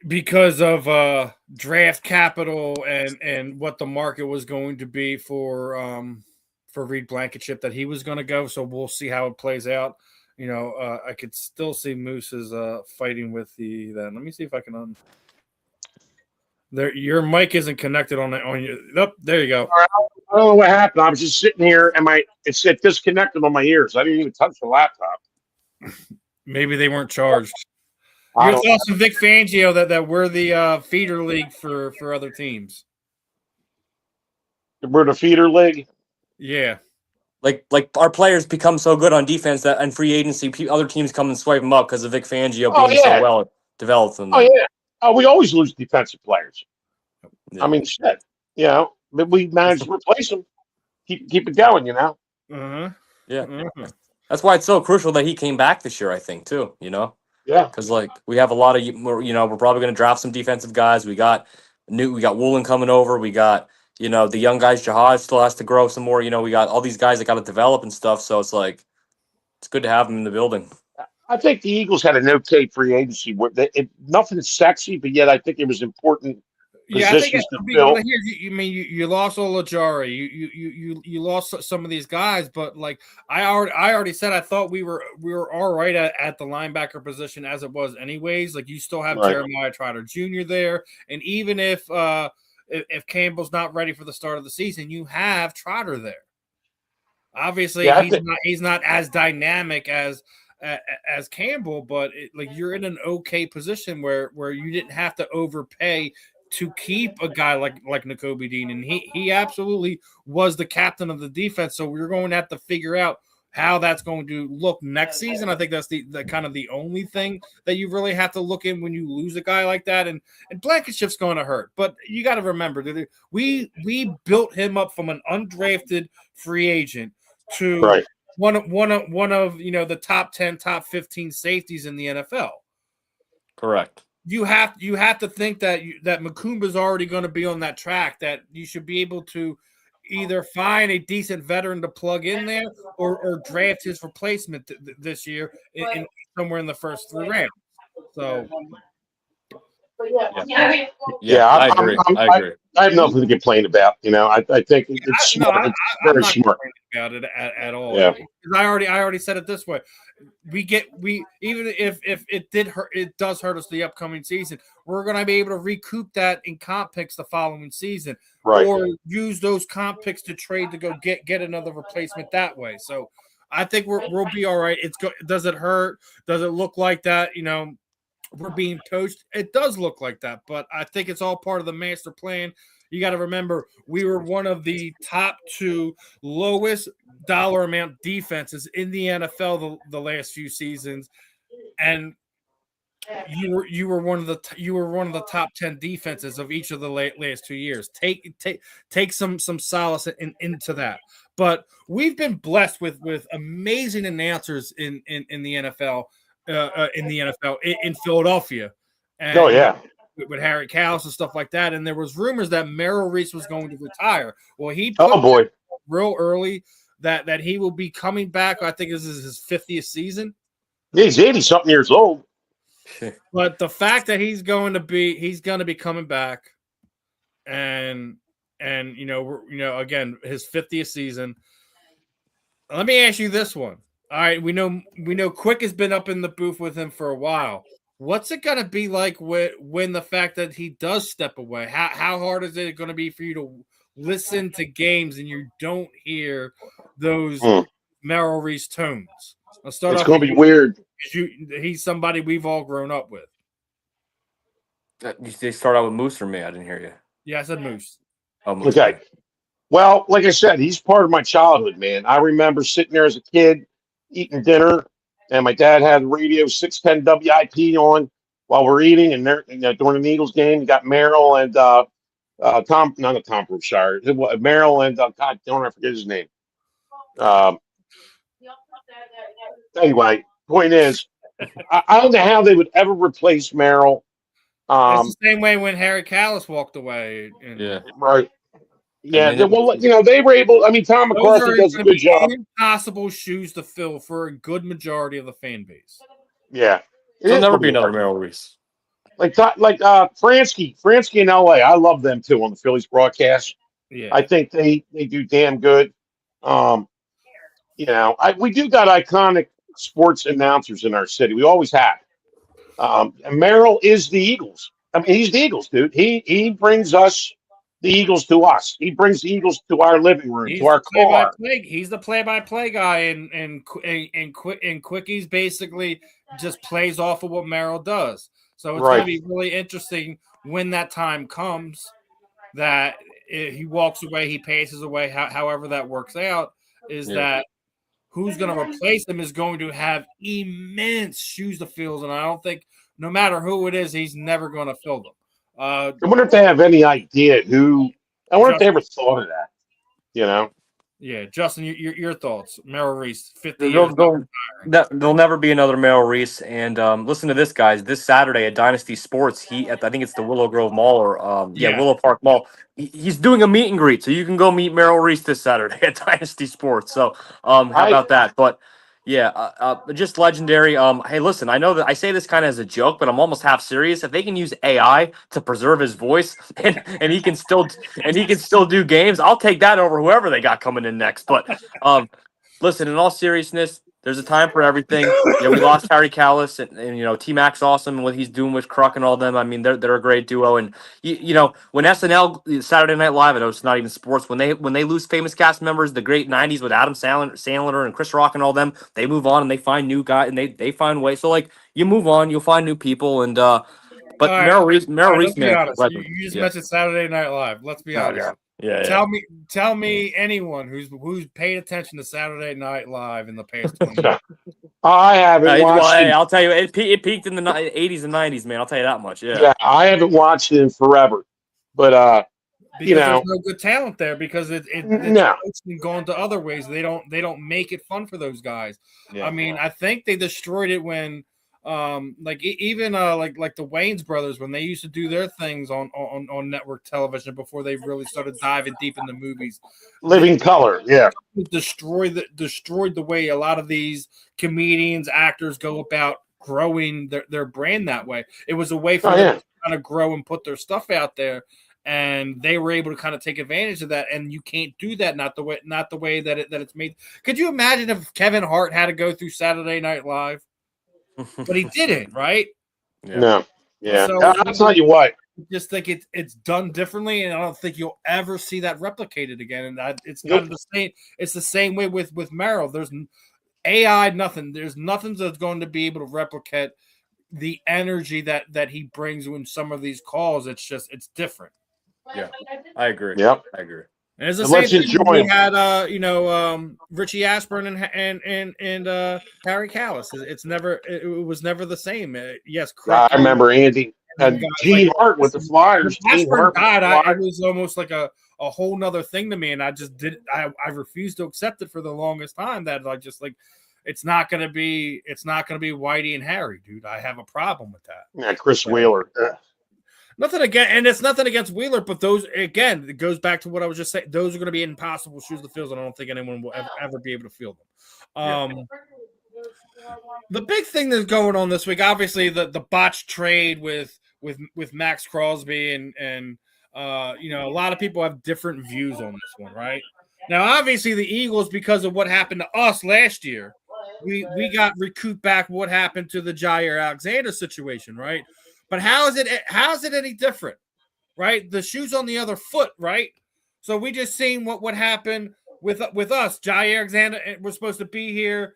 because of draft capital and what the market was going to be for Reed Blankenship, that he was going to go. So we'll see how it plays out. I could still see Moose's fighting with the. Then let me see if I can. There, your mic isn't connected on your. Oh, there you go. All right, I don't know what happened. I was just sitting here, and it said disconnected on my ears. I didn't even touch the laptop. Maybe they weren't charged. I Your don't. thoughts on Vic Fangio that we're the feeder league for other teams? We're the feeder league. Yeah. Like our players become so good on defense that in free agency, other teams come and swipe them up because of Vic Fangio Oh being so yeah. well developed in Oh them. yeah. Oh, we always lose defensive players. Yeah. I mean, shit. But we managed to replace them. Keep it going. Uh-huh. Yeah. Uh-huh. That's why it's so crucial that he came back this year, I think, too, Yeah. Because like we have a lot of we're probably going to draft some defensive guys. We got Woolen coming over. We got the young guys. Jahaj still has to grow some more. We got all these guys that got to develop and stuff. So it's like it's good to have them in the building. I think the Eagles had an okay free agency. Nothing sexy, but yet I think it was important Yeah, I think positions to well, fill. you lost Olajari, you lost some of these guys, but like I already said, I thought we were all right at the linebacker position as it was anyways. Like you still have Right. Jeremiah Trotter Jr. there, and even if Campbell's not ready for the start of the season, you have Trotter there. Obviously, Yeah, he's not as dynamic as Campbell, but you're in an okay position where you didn't have to overpay to keep a guy like Nakobe Dean, and he absolutely was the captain of the defense. So we're going to have to figure out how that's going to look next season. I think that's the kind of the only thing that you really have to look in when you lose a guy like that. And Blankenship's going to hurt, but you got to remember that we built him up from an undrafted free agent to right. one of the top 10, top 15 safeties in the NFL. Correct. You have to think that Makumba's already going to be on that track, that you should be able to either find a decent veteran to plug in there or draft his replacement this year in somewhere in the first 3 rounds. So Yeah, I agree. I agree. I have nothing to complain about. You know, I think it's No, smart. It's I'm very not smart. complaining about it at all. Yeah. I already said it this way. We even if it did hurt, it does hurt us the upcoming season. We're going to be able to recoup that in comp picks the following season, Right. or use those comp picks to trade to go get another replacement that way. So I think we'll be all right. Does it hurt? Does it look like that? You know, we're being coached. It does look like that, but I think it's all part of the master plan. You got to remember, we were one of the top 2 lowest dollar amount defenses in the NFL the last few seasons, and you were one of the top 10 defenses of each of the last 2 years. Take some solace into that. But we've been blessed with amazing announcers in the NFL. In Philadelphia, and Oh yeah. with Harry Callis and stuff like that. And there was rumors that Merrill Reese was going to retire. Well, he Oh boy. real early that he will be coming back. I think this is his 50th season. He's 80-something years old. But the fact that he's going to be coming back, and again, his 50th season. Let me ask you this one. All right, we know Quick has been up in the booth with him for a while. What's it going to be like when the fact that he does step away? How hard is it going to be for you to listen to games and you don't hear those Merrill Reese tones? Let's start. It's going to be weird. He's somebody we've all grown up with. They start out with Moose or me? I didn't hear you. Yeah, I said Moose. Oh, Moose. Okay. Well, like I said, he's part of my childhood, man. I remember sitting there as a kid eating dinner, and my dad had the radio 610 WIP on while we're eating, and during the Eagles game, you got Merrill and Tom, not Tom Brookshire, Merrill and God, don't I forget his name. Anyway, point is, I don't know how they would ever replace Merrill. It's the same way when Harry Callis walked away. Yeah. Right. Yeah, well, they were able. I mean, Tom McCarthy does a good job. Impossible shoes to fill for a good majority of the fan base. Yeah, there'll never be another Merrill Reese. Like Fransky in LA. I love them too on the Phillies broadcast. Yeah, I think they do damn good. We do got iconic sports announcers in our city. We always have. And Merrill is the Eagles. I mean, he's the Eagles, dude. He brings us. The Eagles to us. He brings the Eagles to our living room, to our car. He's the play-by-play guy, and Quickies basically just plays off of what Merrill does. So it's going to be really interesting when that time comes that he walks away, he passes away, however that works out, that who's going to replace him is going to have immense shoes to fill, and I don't think no matter who it is, he's never going to fill them. I wonder if they have any idea who. I wonder if they ever thought of that. You know. Yeah, Justin, your thoughts? Merrill Reese, 50 years. There'll never be another Merrill Reese. And listen to this, guys. This Saturday at Dynasty Sports, I think it's the Willow Grove Mall or Willow Park Mall. He's doing a meet and greet, so you can go meet Merrill Reese this Saturday at Dynasty Sports. So how about that? But. Yeah, just legendary. Hey, listen, I know that I say this kind of as a joke, but I'm almost half serious. If they can use AI to preserve his voice and he can still do games, I'll take that over whoever they got coming in next. But listen, in all seriousness, there's a time for everything. We lost Harry Callis and T-Mac's awesome and what he's doing with Kruk and all them. I mean, they're a great duo. And when SNL Saturday Night Live, I know it's not even sports, when they lose famous cast members, the great 90s with Adam Sandler and Chris Rock and all them, they move on and they find new guys and they find ways. So you move on, you'll find new people and but Merrill Reese, let's be honest. You just mentioned Saturday Night Live. Let's be honest. Yeah. Tell me anyone who's paid attention to Saturday Night Live in the past 20 years. I haven't watched it. Hey, I'll tell you, it peaked in the 80s and 90s, man. I'll tell you that much. Yeah, I haven't watched it in forever. But there's no good talent there because it's going to other ways. They don't make it fun for those guys. Yeah. I mean, I think they destroyed it when like the Wayans brothers when they used to do their things on network television before they really started diving deep into movies. Living Color, yeah. Destroyed the way a lot of these comedians, actors go about growing their brand that way. It was a way for them to kind of grow and put their stuff out there, and they were able to kind of take advantage of that. And you can't do that not the way that it's made. Could you imagine if Kevin Hart had to go through Saturday Night Live, but he didn't, right? Yeah. No. Yeah. So I'll tell you what. just think it's done differently, and I don't think you'll ever see that replicated again. And it's kind of the same. It's the same way with Merrill. There's AI, nothing. There's nothing that's going to be able to replicate the energy that he brings in some of these calls. It's different. Yeah, I agree. Yep. I agree. And it's the And same let's thing enjoy we him. had, Richie Ashburn and Harry Callis. It was never the same. Yes, I remember Andy and guys Gene like- Hart with the Flyers. Gene Ashburn Hart with the died. It Flyers. was almost like a whole nother thing to me, and I just did. I refused to accept it for the longest time. That I just like, it's not gonna be Whitey and Harry, dude. I have a problem with that. Yeah, Chris Wheeler. Nothing against, and it's nothing against Wheeler, but those again, it goes back to what I was just saying. Those are going to be impossible shoes to fill, and I don't think anyone will ever be able to fill them. The big thing that's going on this week, obviously, the botched trade with Max Crosby, and a lot of people have different views on this one, right? Now, obviously, the Eagles, because of what happened to us last year, we got recouped back what happened to the Jair Alexander situation, right? But how is it any different, right? The shoe's on the other foot, right? So we just seen what happened with us. Jair Alexander was supposed to be here.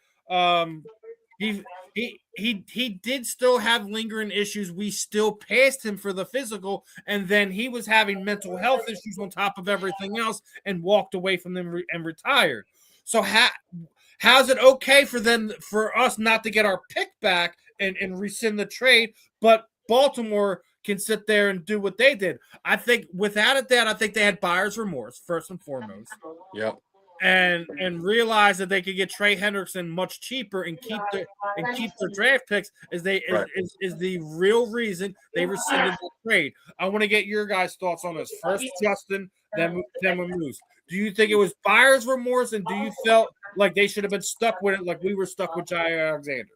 He did still have lingering issues. We still passed him for the physical, and then he was having mental health issues on top of everything else, and walked away from them and retired. So how's it okay for us not to get our pick back and rescind the trade, but Baltimore can sit there and do what they did? I think without a doubt, I think they had buyer's remorse first and foremost. Yep. And realize that they could get Trey Hendrickson much cheaper and keep their draft picks is the real reason they rescinded the trade. I want to get your guys' thoughts on this. First, Justin, then Moose. Do you think it was buyer's remorse, and do you felt like they should have been stuck with it like we were stuck with Jair Alexander?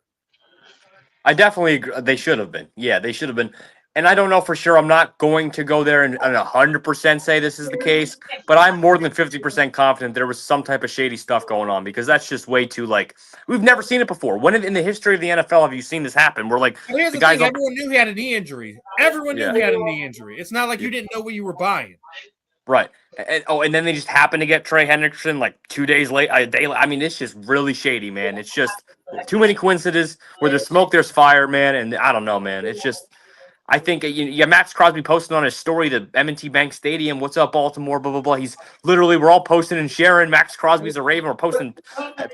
I definitely agree. They should have been. Yeah, they should have been. And I don't know for sure. I'm not going to go there and 100% say this is the case, but I'm more than 50% confident there was some type of shady stuff going on, because that's just way too, like, we've never seen it before. When in the history of the NFL have you seen this happen? We're like, Here's the guys thing, everyone knew he had a knee injury. Everyone knew Yeah. he had a knee injury. It's not like you didn't know what you were buying. Right. And then they just happen to get Trey Hendrickson like 2 days late. I mean, it's just really shady, man. It's just too many coincidences. Where there's smoke, there's fire, man. And I don't know, man. It's just, I think Max Crosby posted on his story, the M&T Bank Stadium. What's up, Baltimore? Blah blah blah. He's literally, we're all posting and sharing. Max Crosby's a Raven. We're posting,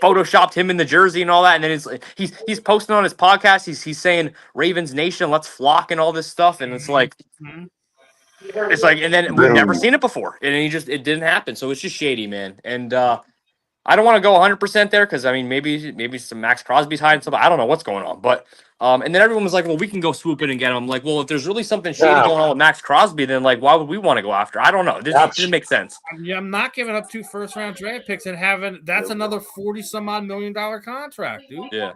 photoshopped him in the jersey and all that. And then he's posting on his podcast. He's saying Ravens Nation, let's flock and all this stuff. And it's like. Mm-hmm. It's like, and then we've never seen it before, and it didn't happen. So it's just shady, man. And I don't want to go 100% there, because I mean, maybe some Max Crosby's hiding something. I don't know what's going on, but and then everyone was like, well, we can go swoop in and get him. I'm like, well, if there's really something shady going on with Max Crosby, then like, why would we want to go after? I don't know. This didn't make sense. Yeah, I'm not giving up 2 first-round draft picks and that's another $40-some-odd million contract, dude. Yeah,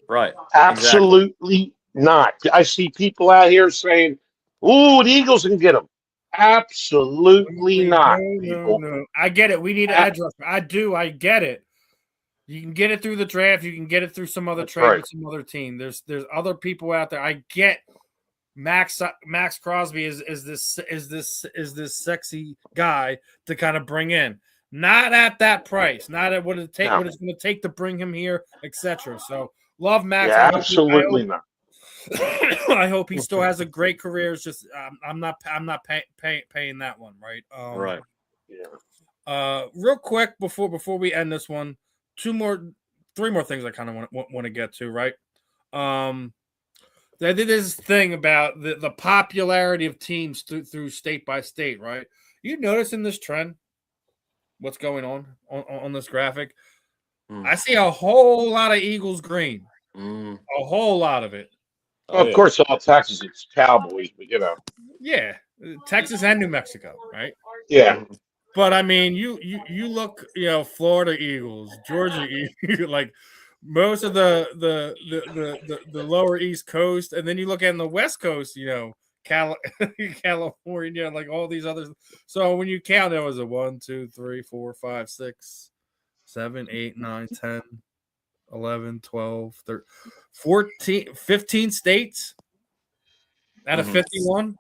right. Absolutely not. I see people out here saying, "Ooh, the Eagles can get him." Absolutely not, people. No. I get it. We need an edge rusher. I do. I get it. You can get it through the draft. You can get it through some other trade with some other team. There's other people out there. I get Max Crosby is this sexy guy to kind of bring in. Not at that price. Not at what it's going to take to bring him here, etc. So love Max. Yeah, absolutely not. I hope he still has a great career. It's just I'm not paying that one, right? Right. Yeah. Real quick before we end this one, 3 more things I kind of want to get to, right? They did this thing about the popularity of teams through state by state, right? You notice in this trend what's going on this graphic? I see a whole lot of Eagles green, a whole lot of it. Well, of course, all Texas, it's Cowboys, but Yeah, Texas and New Mexico, right? Yeah. But I mean, you look, Florida Eagles, Georgia Eagles, like most of the lower East Coast, and then you look at the West Coast, California, like all these others. So when you count, it was a 1, 2, 3, 4, 5, 6, 7, 8, 9, 10, 11, 12, 13, 14, 15 states out of 51.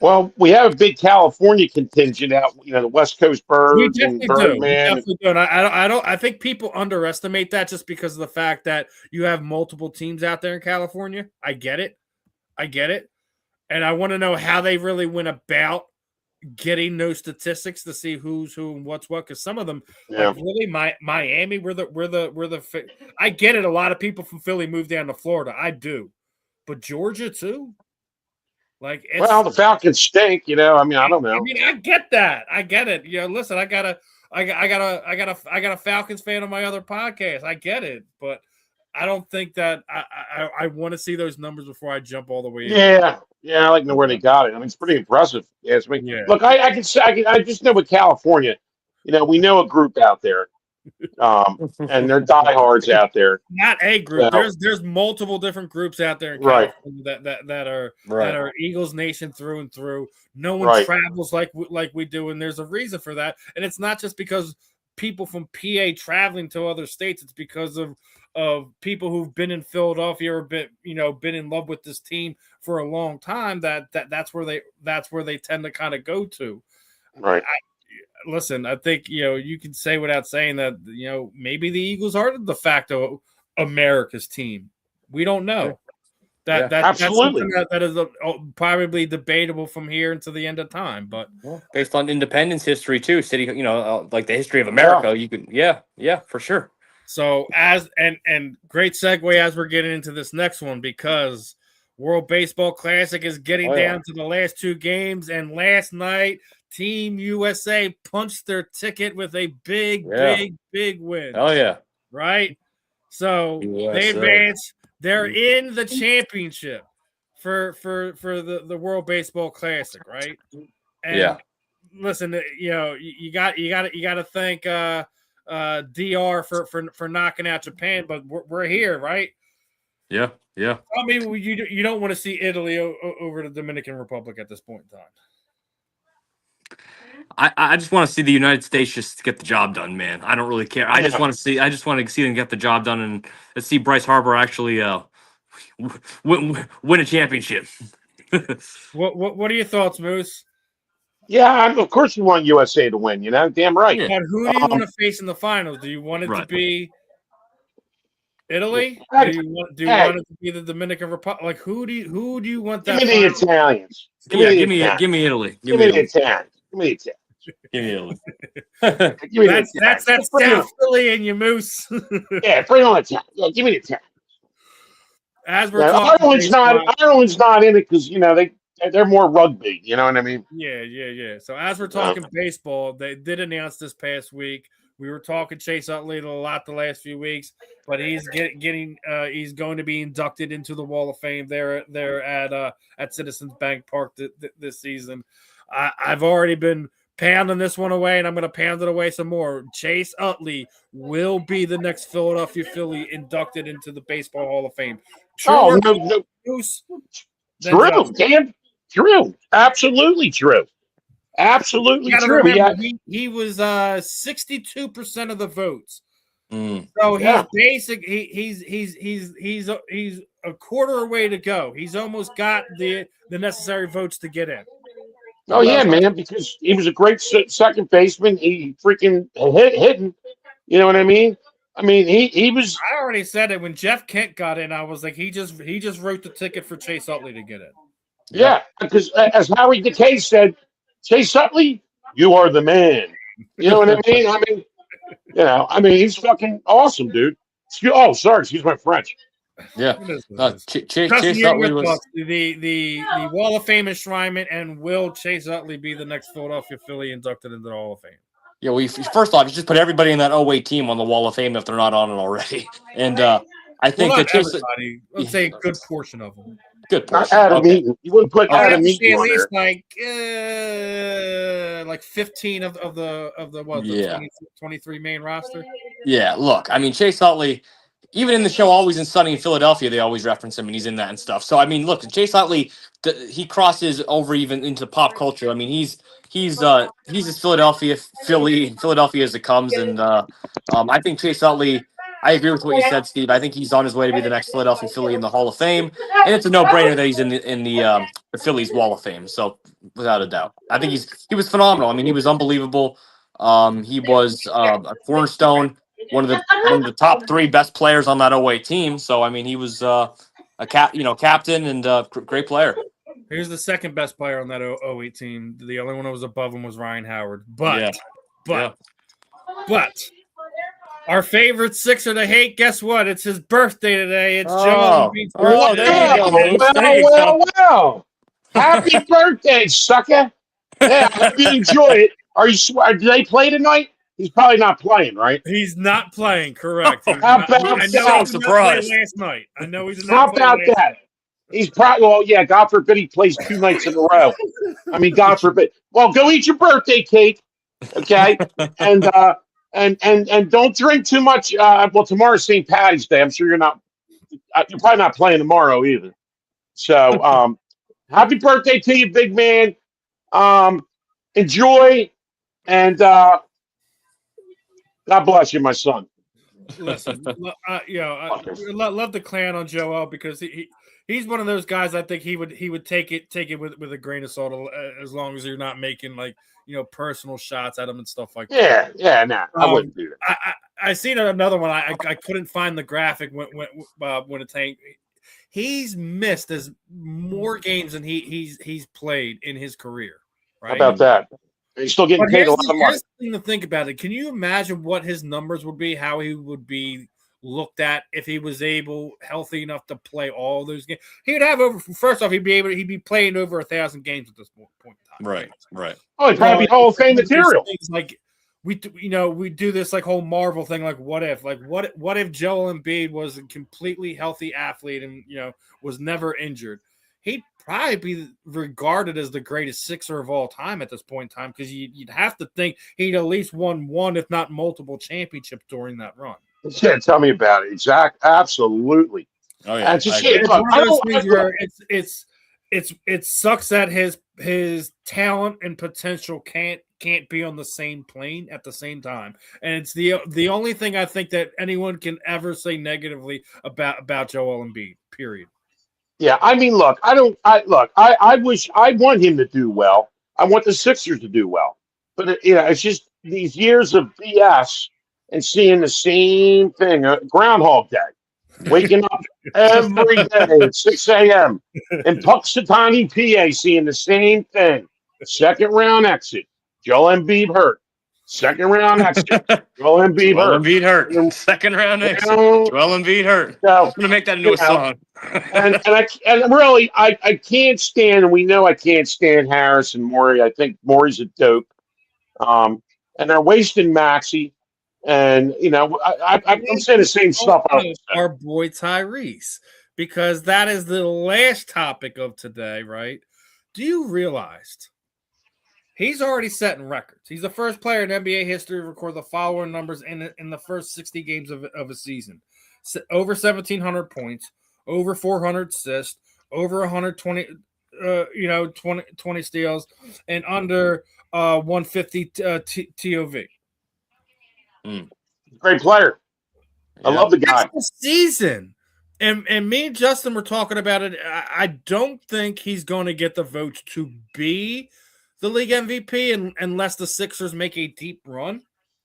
Well, we have a big California contingent out, the West Coast We Birds and definitely do. We Birdman. definitely do. And I don't. I think people underestimate that just because of the fact that you have multiple teams out there in California. I get it. And I want to know how they really went about getting those statistics to see who's who and what's what. Because some of them, like really, Miami, we're the. I get it. A lot of people from Philly moved down to Florida. I do, but Georgia too. Like, Well, the Falcons stink. I don't know. I mean, I get that. I get it. Listen, I got a Falcons fan on my other podcast. I get it, but I don't think that I want to see those numbers before I jump all the way in. Yeah, I like to know where they got it. I mean, it's pretty impressive. Yeah, Yeah. Look, I can say I just know with California, we know a group out there, and they're diehards out there. Not a group. So, there's multiple different groups out there in Right. California that are Right. that are Eagles Nation through and through. No one travels like we do, and there's a reason for that. And it's not just because people from PA traveling to other states. It's because of people who've been in Philadelphia or been in love with this team for a long time. That's where they tend to kind of go to. Right. Listen, I think you can say without saying that maybe the Eagles are the de facto America's team. We don't know. That's absolutely something that is probably debatable from here until the end of time. But based on independence history too, city, like the history of America, you could, for sure. So and great segue as we're getting into this next one, because World Baseball Classic is getting down to the last two games, and last night Team USA punched their ticket with a big win. Oh yeah. Right? So they advance. They're in the championship for the World Baseball Classic, right? And listen, you got to thank DR for knocking out Japan, but we're here, right? Yeah. I mean, you don't want to see Italy over the Dominican Republic at this point in time. I just want to see the United States just get the job done, man. I don't really care. I just want to see them get the job done, and let's see Bryce Harper actually win a championship. What are your thoughts, Moose? Yeah, of course you want USA to win. Damn right. But who do you want to face in the finals? Do you want it to be Italy? Do you want it to be the Dominican Republic? Like who do you want that? Give me the Italians. Give me Italy. Give me the Italians. Give me the Italians. Give me Italy. That's South Philly and you, Moose. Yeah, bring on Italian. Yeah, give me the Italians. As we're talking, Ireland's not in it because they're more rugby. You know what I mean? Yeah. So as we're talking baseball, they did announce this past week. We were talking Chase Utley a lot the last few weeks, but he's he's going to be inducted into the Wall of Fame there at Citizens Bank Park this season. I've already been pounding this one away, and I'm going to pound it away some more. Chase Utley will be the next Philadelphia Philly inducted into the Baseball Hall of Fame. No. True, damn true. Absolutely true. Absolutely true. Remember, he was 62% of the votes. So he's he's a quarter away to go. He's almost got the necessary votes to get in. Oh yeah, man, because he was a great second baseman. He freaking hitting. You know what I mean? I mean, he was. I already said it when Jeff Kent got in. I was like, he just wrote the ticket for Chase Utley to get in. Yeah, because as Howie Decay said, Chase Utley, you are the man. You know what I mean? I mean, he's fucking awesome, dude. Excuse my French. Yeah. Chase Utley was the Wall of Fame enshrinement, and will Chase Utley be the next Philadelphia Philly inducted into the Hall of Fame? Yeah, first off, you just put everybody in that 08 team on the Wall of Fame if they're not on it already. And I think that Chase, let's say a good portion of them. Good portion. Adam Eaton. You wouldn't put Adam Eaton on least there. like 15 of the 23 main roster. Yeah, look, I mean, Chase Utley, even in the show Always in Sunny in Philadelphia, they always reference him, and he's in that and stuff. So I mean, look, Chase Utley, he crosses over even into pop culture. I mean, he's as Philadelphia as it comes, and I think Chase Utley. I agree with what you said, Steve. I think he's on his way to be the next Philadelphia Philly in the Hall of Fame, and it's a no-brainer that he's in the Phillies Wall of Fame. So without a doubt, I think he was phenomenal. I mean, he was unbelievable. He was a cornerstone, one of the top three best players on that 08 team. So I mean, he was captain and great player. Here's the second best player on that 08 team. The only one that was above him was Ryan Howard. But our favorite Sixer to hate, guess what? It's his birthday today. It's Joel Embiid's birthday. There you go, Moose. Well. Happy birthday, sucker. Yeah, I hope you enjoy it. Do they play tonight? He's probably not playing, right? He's not playing, correct. How about that? Surprise. Last night. I know he's How about that? He's probably, well, yeah, God forbid he plays 2 nights in a row. I mean, God forbid. Well, go eat your birthday cake, okay? And don't drink too much. Well, tomorrow's St. Patty's Day. I'm sure you're probably not playing tomorrow either. So, happy birthday to you, big man. Enjoy, and God bless you, my son. Listen, love the clan on Joel because he's one of those guys. I think he would take it with a grain of salt as long as you're not making personal shots at him and stuff like that. Yeah, I wouldn't do that. I seen another one. I couldn't find the graphic when it's hanging. He's missed as more games than he's played in his career. Right? How about that? He's still getting paid a lot of money. Here's the thing to think about it. Can you imagine what his numbers would be? How he would be looked at if he was healthy enough to play all those games? He would have First off, he'd be playing over 1,000 games at this point in time. Right. Oh, he'd probably be Hall of Fame material. Like we do this like whole Marvel thing. Like what if Joel Embiid was a completely healthy athlete and was never injured? He'd probably be regarded as the greatest Sixer of all time at this point in time because you'd have to think he'd at least won one, if not multiple championships during that run. Yeah, tell me about it. Exactly. Absolutely. Oh yeah. It's one of those things where it sucks that his talent and potential can't be on the same plane at the same time, and it's the only thing I think that anyone can ever say negatively about Joel Embiid. Period. Yeah, I mean, look, I want him to do well. I want the Sixers to do well, but it's just these years of BS and seeing the same thing, Groundhog Day, waking up every day at 6 a.m. in Puxatawny, PA, seeing the same thing. Second round exit, Joel Embiid hurt. Second round exit, Joel Embiid hurt. Second round exit, Joel Embiid hurt. So, I'm gonna make that into a song. and really, I can't stand, and we know I can't stand Harris and Morey. I think Morey's a dope. And they're wasting Maxey. And I'm saying the same stuff. Our boy Tyrese, because that is the last topic of today, right? Do you realize he's already setting records? He's the first player in NBA history to record the following numbers in the first 60 games of a season: over 1,700 points, over 400 assists, over 120, 20 steals, and under 150 TOV. Great player. I love the guy. That's the season. And me and Justin were talking about it. I don't think he's going to get the votes to be the league MVP unless the Sixers make a deep run,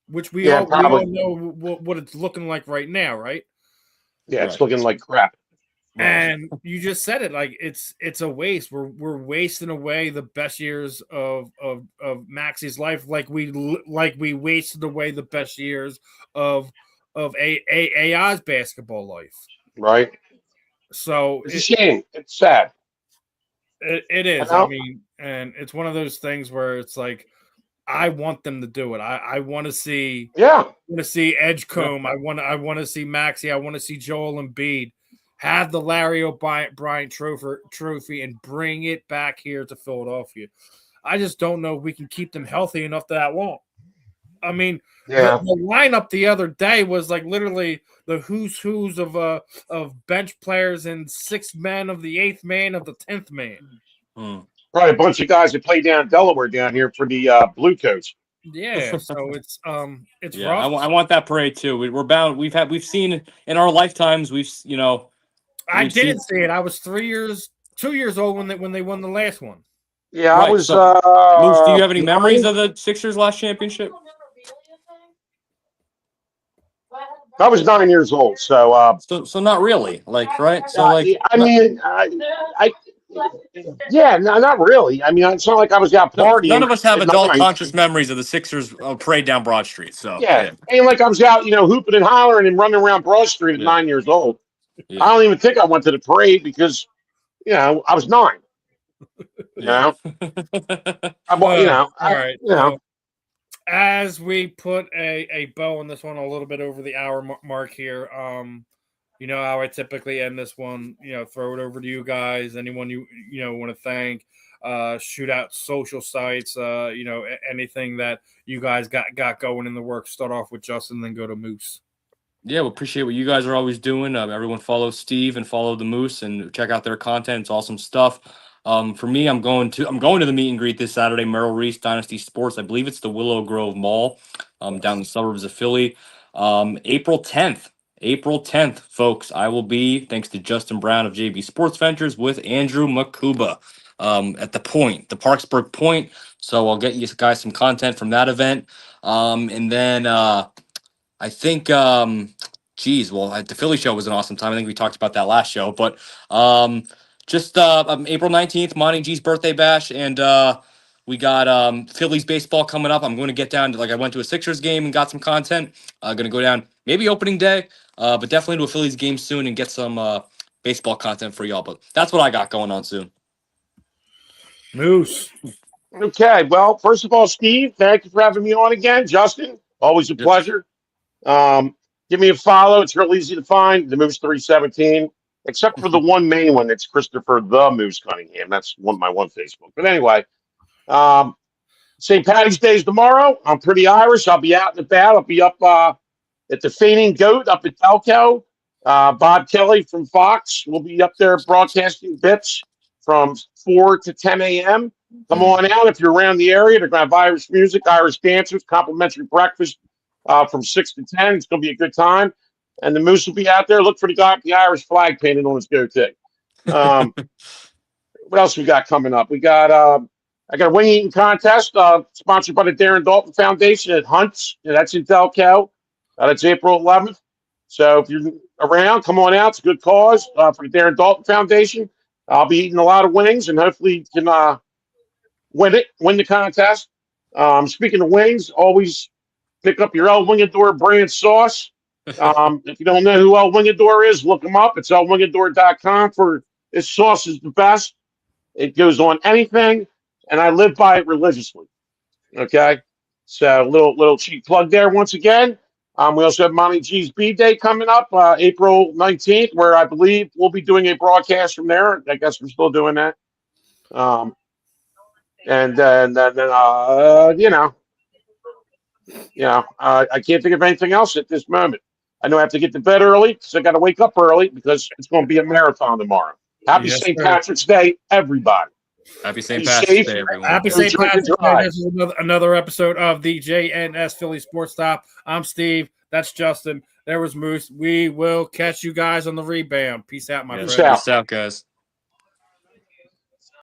which we all know what it's looking like right now, right? Yeah, it's looking like crap. And you just said it, like it's a waste. We're wasting away the best years of Maxey's life, like we wasted away the best years of AI's basketball life. Right. So it's a shame. It's sad. It is. I mean, and it's one of those things where it's like, I want them to do it. I want to see. Yeah. I want to see Edgecombe. I want to see Maxey. I want to see Joel Embiid have the Larry O'Brien trophy and bring it back here to Philadelphia. I just don't know if we can keep them healthy enough that long. I mean, Yeah. the lineup the other day was like literally the who's of bench players and 6th man of the 8th man of the 10th man. Probably a bunch of guys that play down Delaware down here for the Blue Coats. Yeah, so it's Yeah, rough. I want that parade too. We're bound. We've seen in our lifetimes. I we've didn't seen. see it. I was 2 years old when they won the last one. Yeah, I Right. was So, Moose, do you have any memories 9. of the Sixers' last championship? I was 9 years old, so So not really. Like, right? So like, yeah, I mean, yeah, no, not really. I mean, it's not like I was out none partying of us have at adult 9. conscious memories of the Sixers parade down Broad Street. So Yeah, yeah, ain't like I was out, hooping and hollering and running around Broad Street at yeah, 9 years old. I yeah, don't even think I went to the parade because, I was 9. You yeah. know, All right. I. So as we put a bow on this one, a little bit over the hour mark here. You know how I typically end this one. Throw it over to you guys. Anyone you want to thank. Shoot out social sites. Anything that you guys got going in the works. Start off with Justin, then go to Moose. Yeah, we appreciate what you guys are always doing. Everyone follow Steve and follow the Moose and check out their content. It's awesome stuff. For me, I'm going to the meet and greet this Saturday. Merrill Reese Dynasty Sports. I believe it's the Willow Grove Mall, down in the suburbs of Philly. April 10th. April 10th, folks. I will be, thanks to Justin Brown of JB Sports Ventures, with Andrew Makuba at the Point, the Parksburg Point. So I'll get you guys some content from that event. And then I think, the Philly show was an awesome time. I think we talked about that last show, but just April 19th, Monty G's birthday bash, and we got Phillies baseball coming up. I'm going to get down to, I went to a Sixers game and got some content. Going to go down maybe opening day, but definitely to a Phillies game soon and get some baseball content for y'all. But that's what I got going on soon. Moose. Okay, well, first of all, Steve, thank you for having me on again. Justin, always a Yep. pleasure. Give me a follow. It's real easy to find. The Moose 317, except for the one main one. It's Christopher the Moose Cunningham. That's my one Facebook. But anyway, St. Patty's Day is tomorrow. I'm pretty Irish. I'll be out and about. I'll be up at the Fainting Goat up at Delco. Bob Kelly from Fox will be up there broadcasting bits from 4 to 10 a.m. Come on out if you're around the area. They're going to have Irish music, Irish dancers, complimentary breakfast from 6 to 10. It's going to be a good time. And the Moose will be out there. Look for the guy with the Irish flag painted on his goatee. What else we got coming up? We got I got a wing eating contest sponsored by the Darren Dalton Foundation at Hunt's. That's in Delco. That's April 11th. So if you're around, come on out. It's a good cause for the Darren Dalton Foundation. I'll be eating a lot of wings and hopefully can win the contest. Speaking of wings, always pick up your El Wingador brand sauce. If you don't know who El Wingador is, look them up. It's elwingador.com for this sauce is the best. It goes on anything, and I live by it religiously. Okay, so little cheap plug there once again. We also have Monty G's B Day coming up April 19th, where I believe we'll be doing a broadcast from there. I guess we're still doing that. And then I can't think of anything else at this moment. I know I have to get to bed early because I got to wake up early because it's going to be a marathon tomorrow. Happy Yes, St. sir. Patrick's Day, everybody. Happy St. Be Patrick's safe. Day, everyone. Happy Enjoy St. the Patrick's Day. drive. This is another episode of the JNS Philly Sports Stop. I'm Steve. That's Justin. There was Moose. We will catch you guys on the rebound. Peace out, my Yeah, friends. Peace out. Peace out, guys.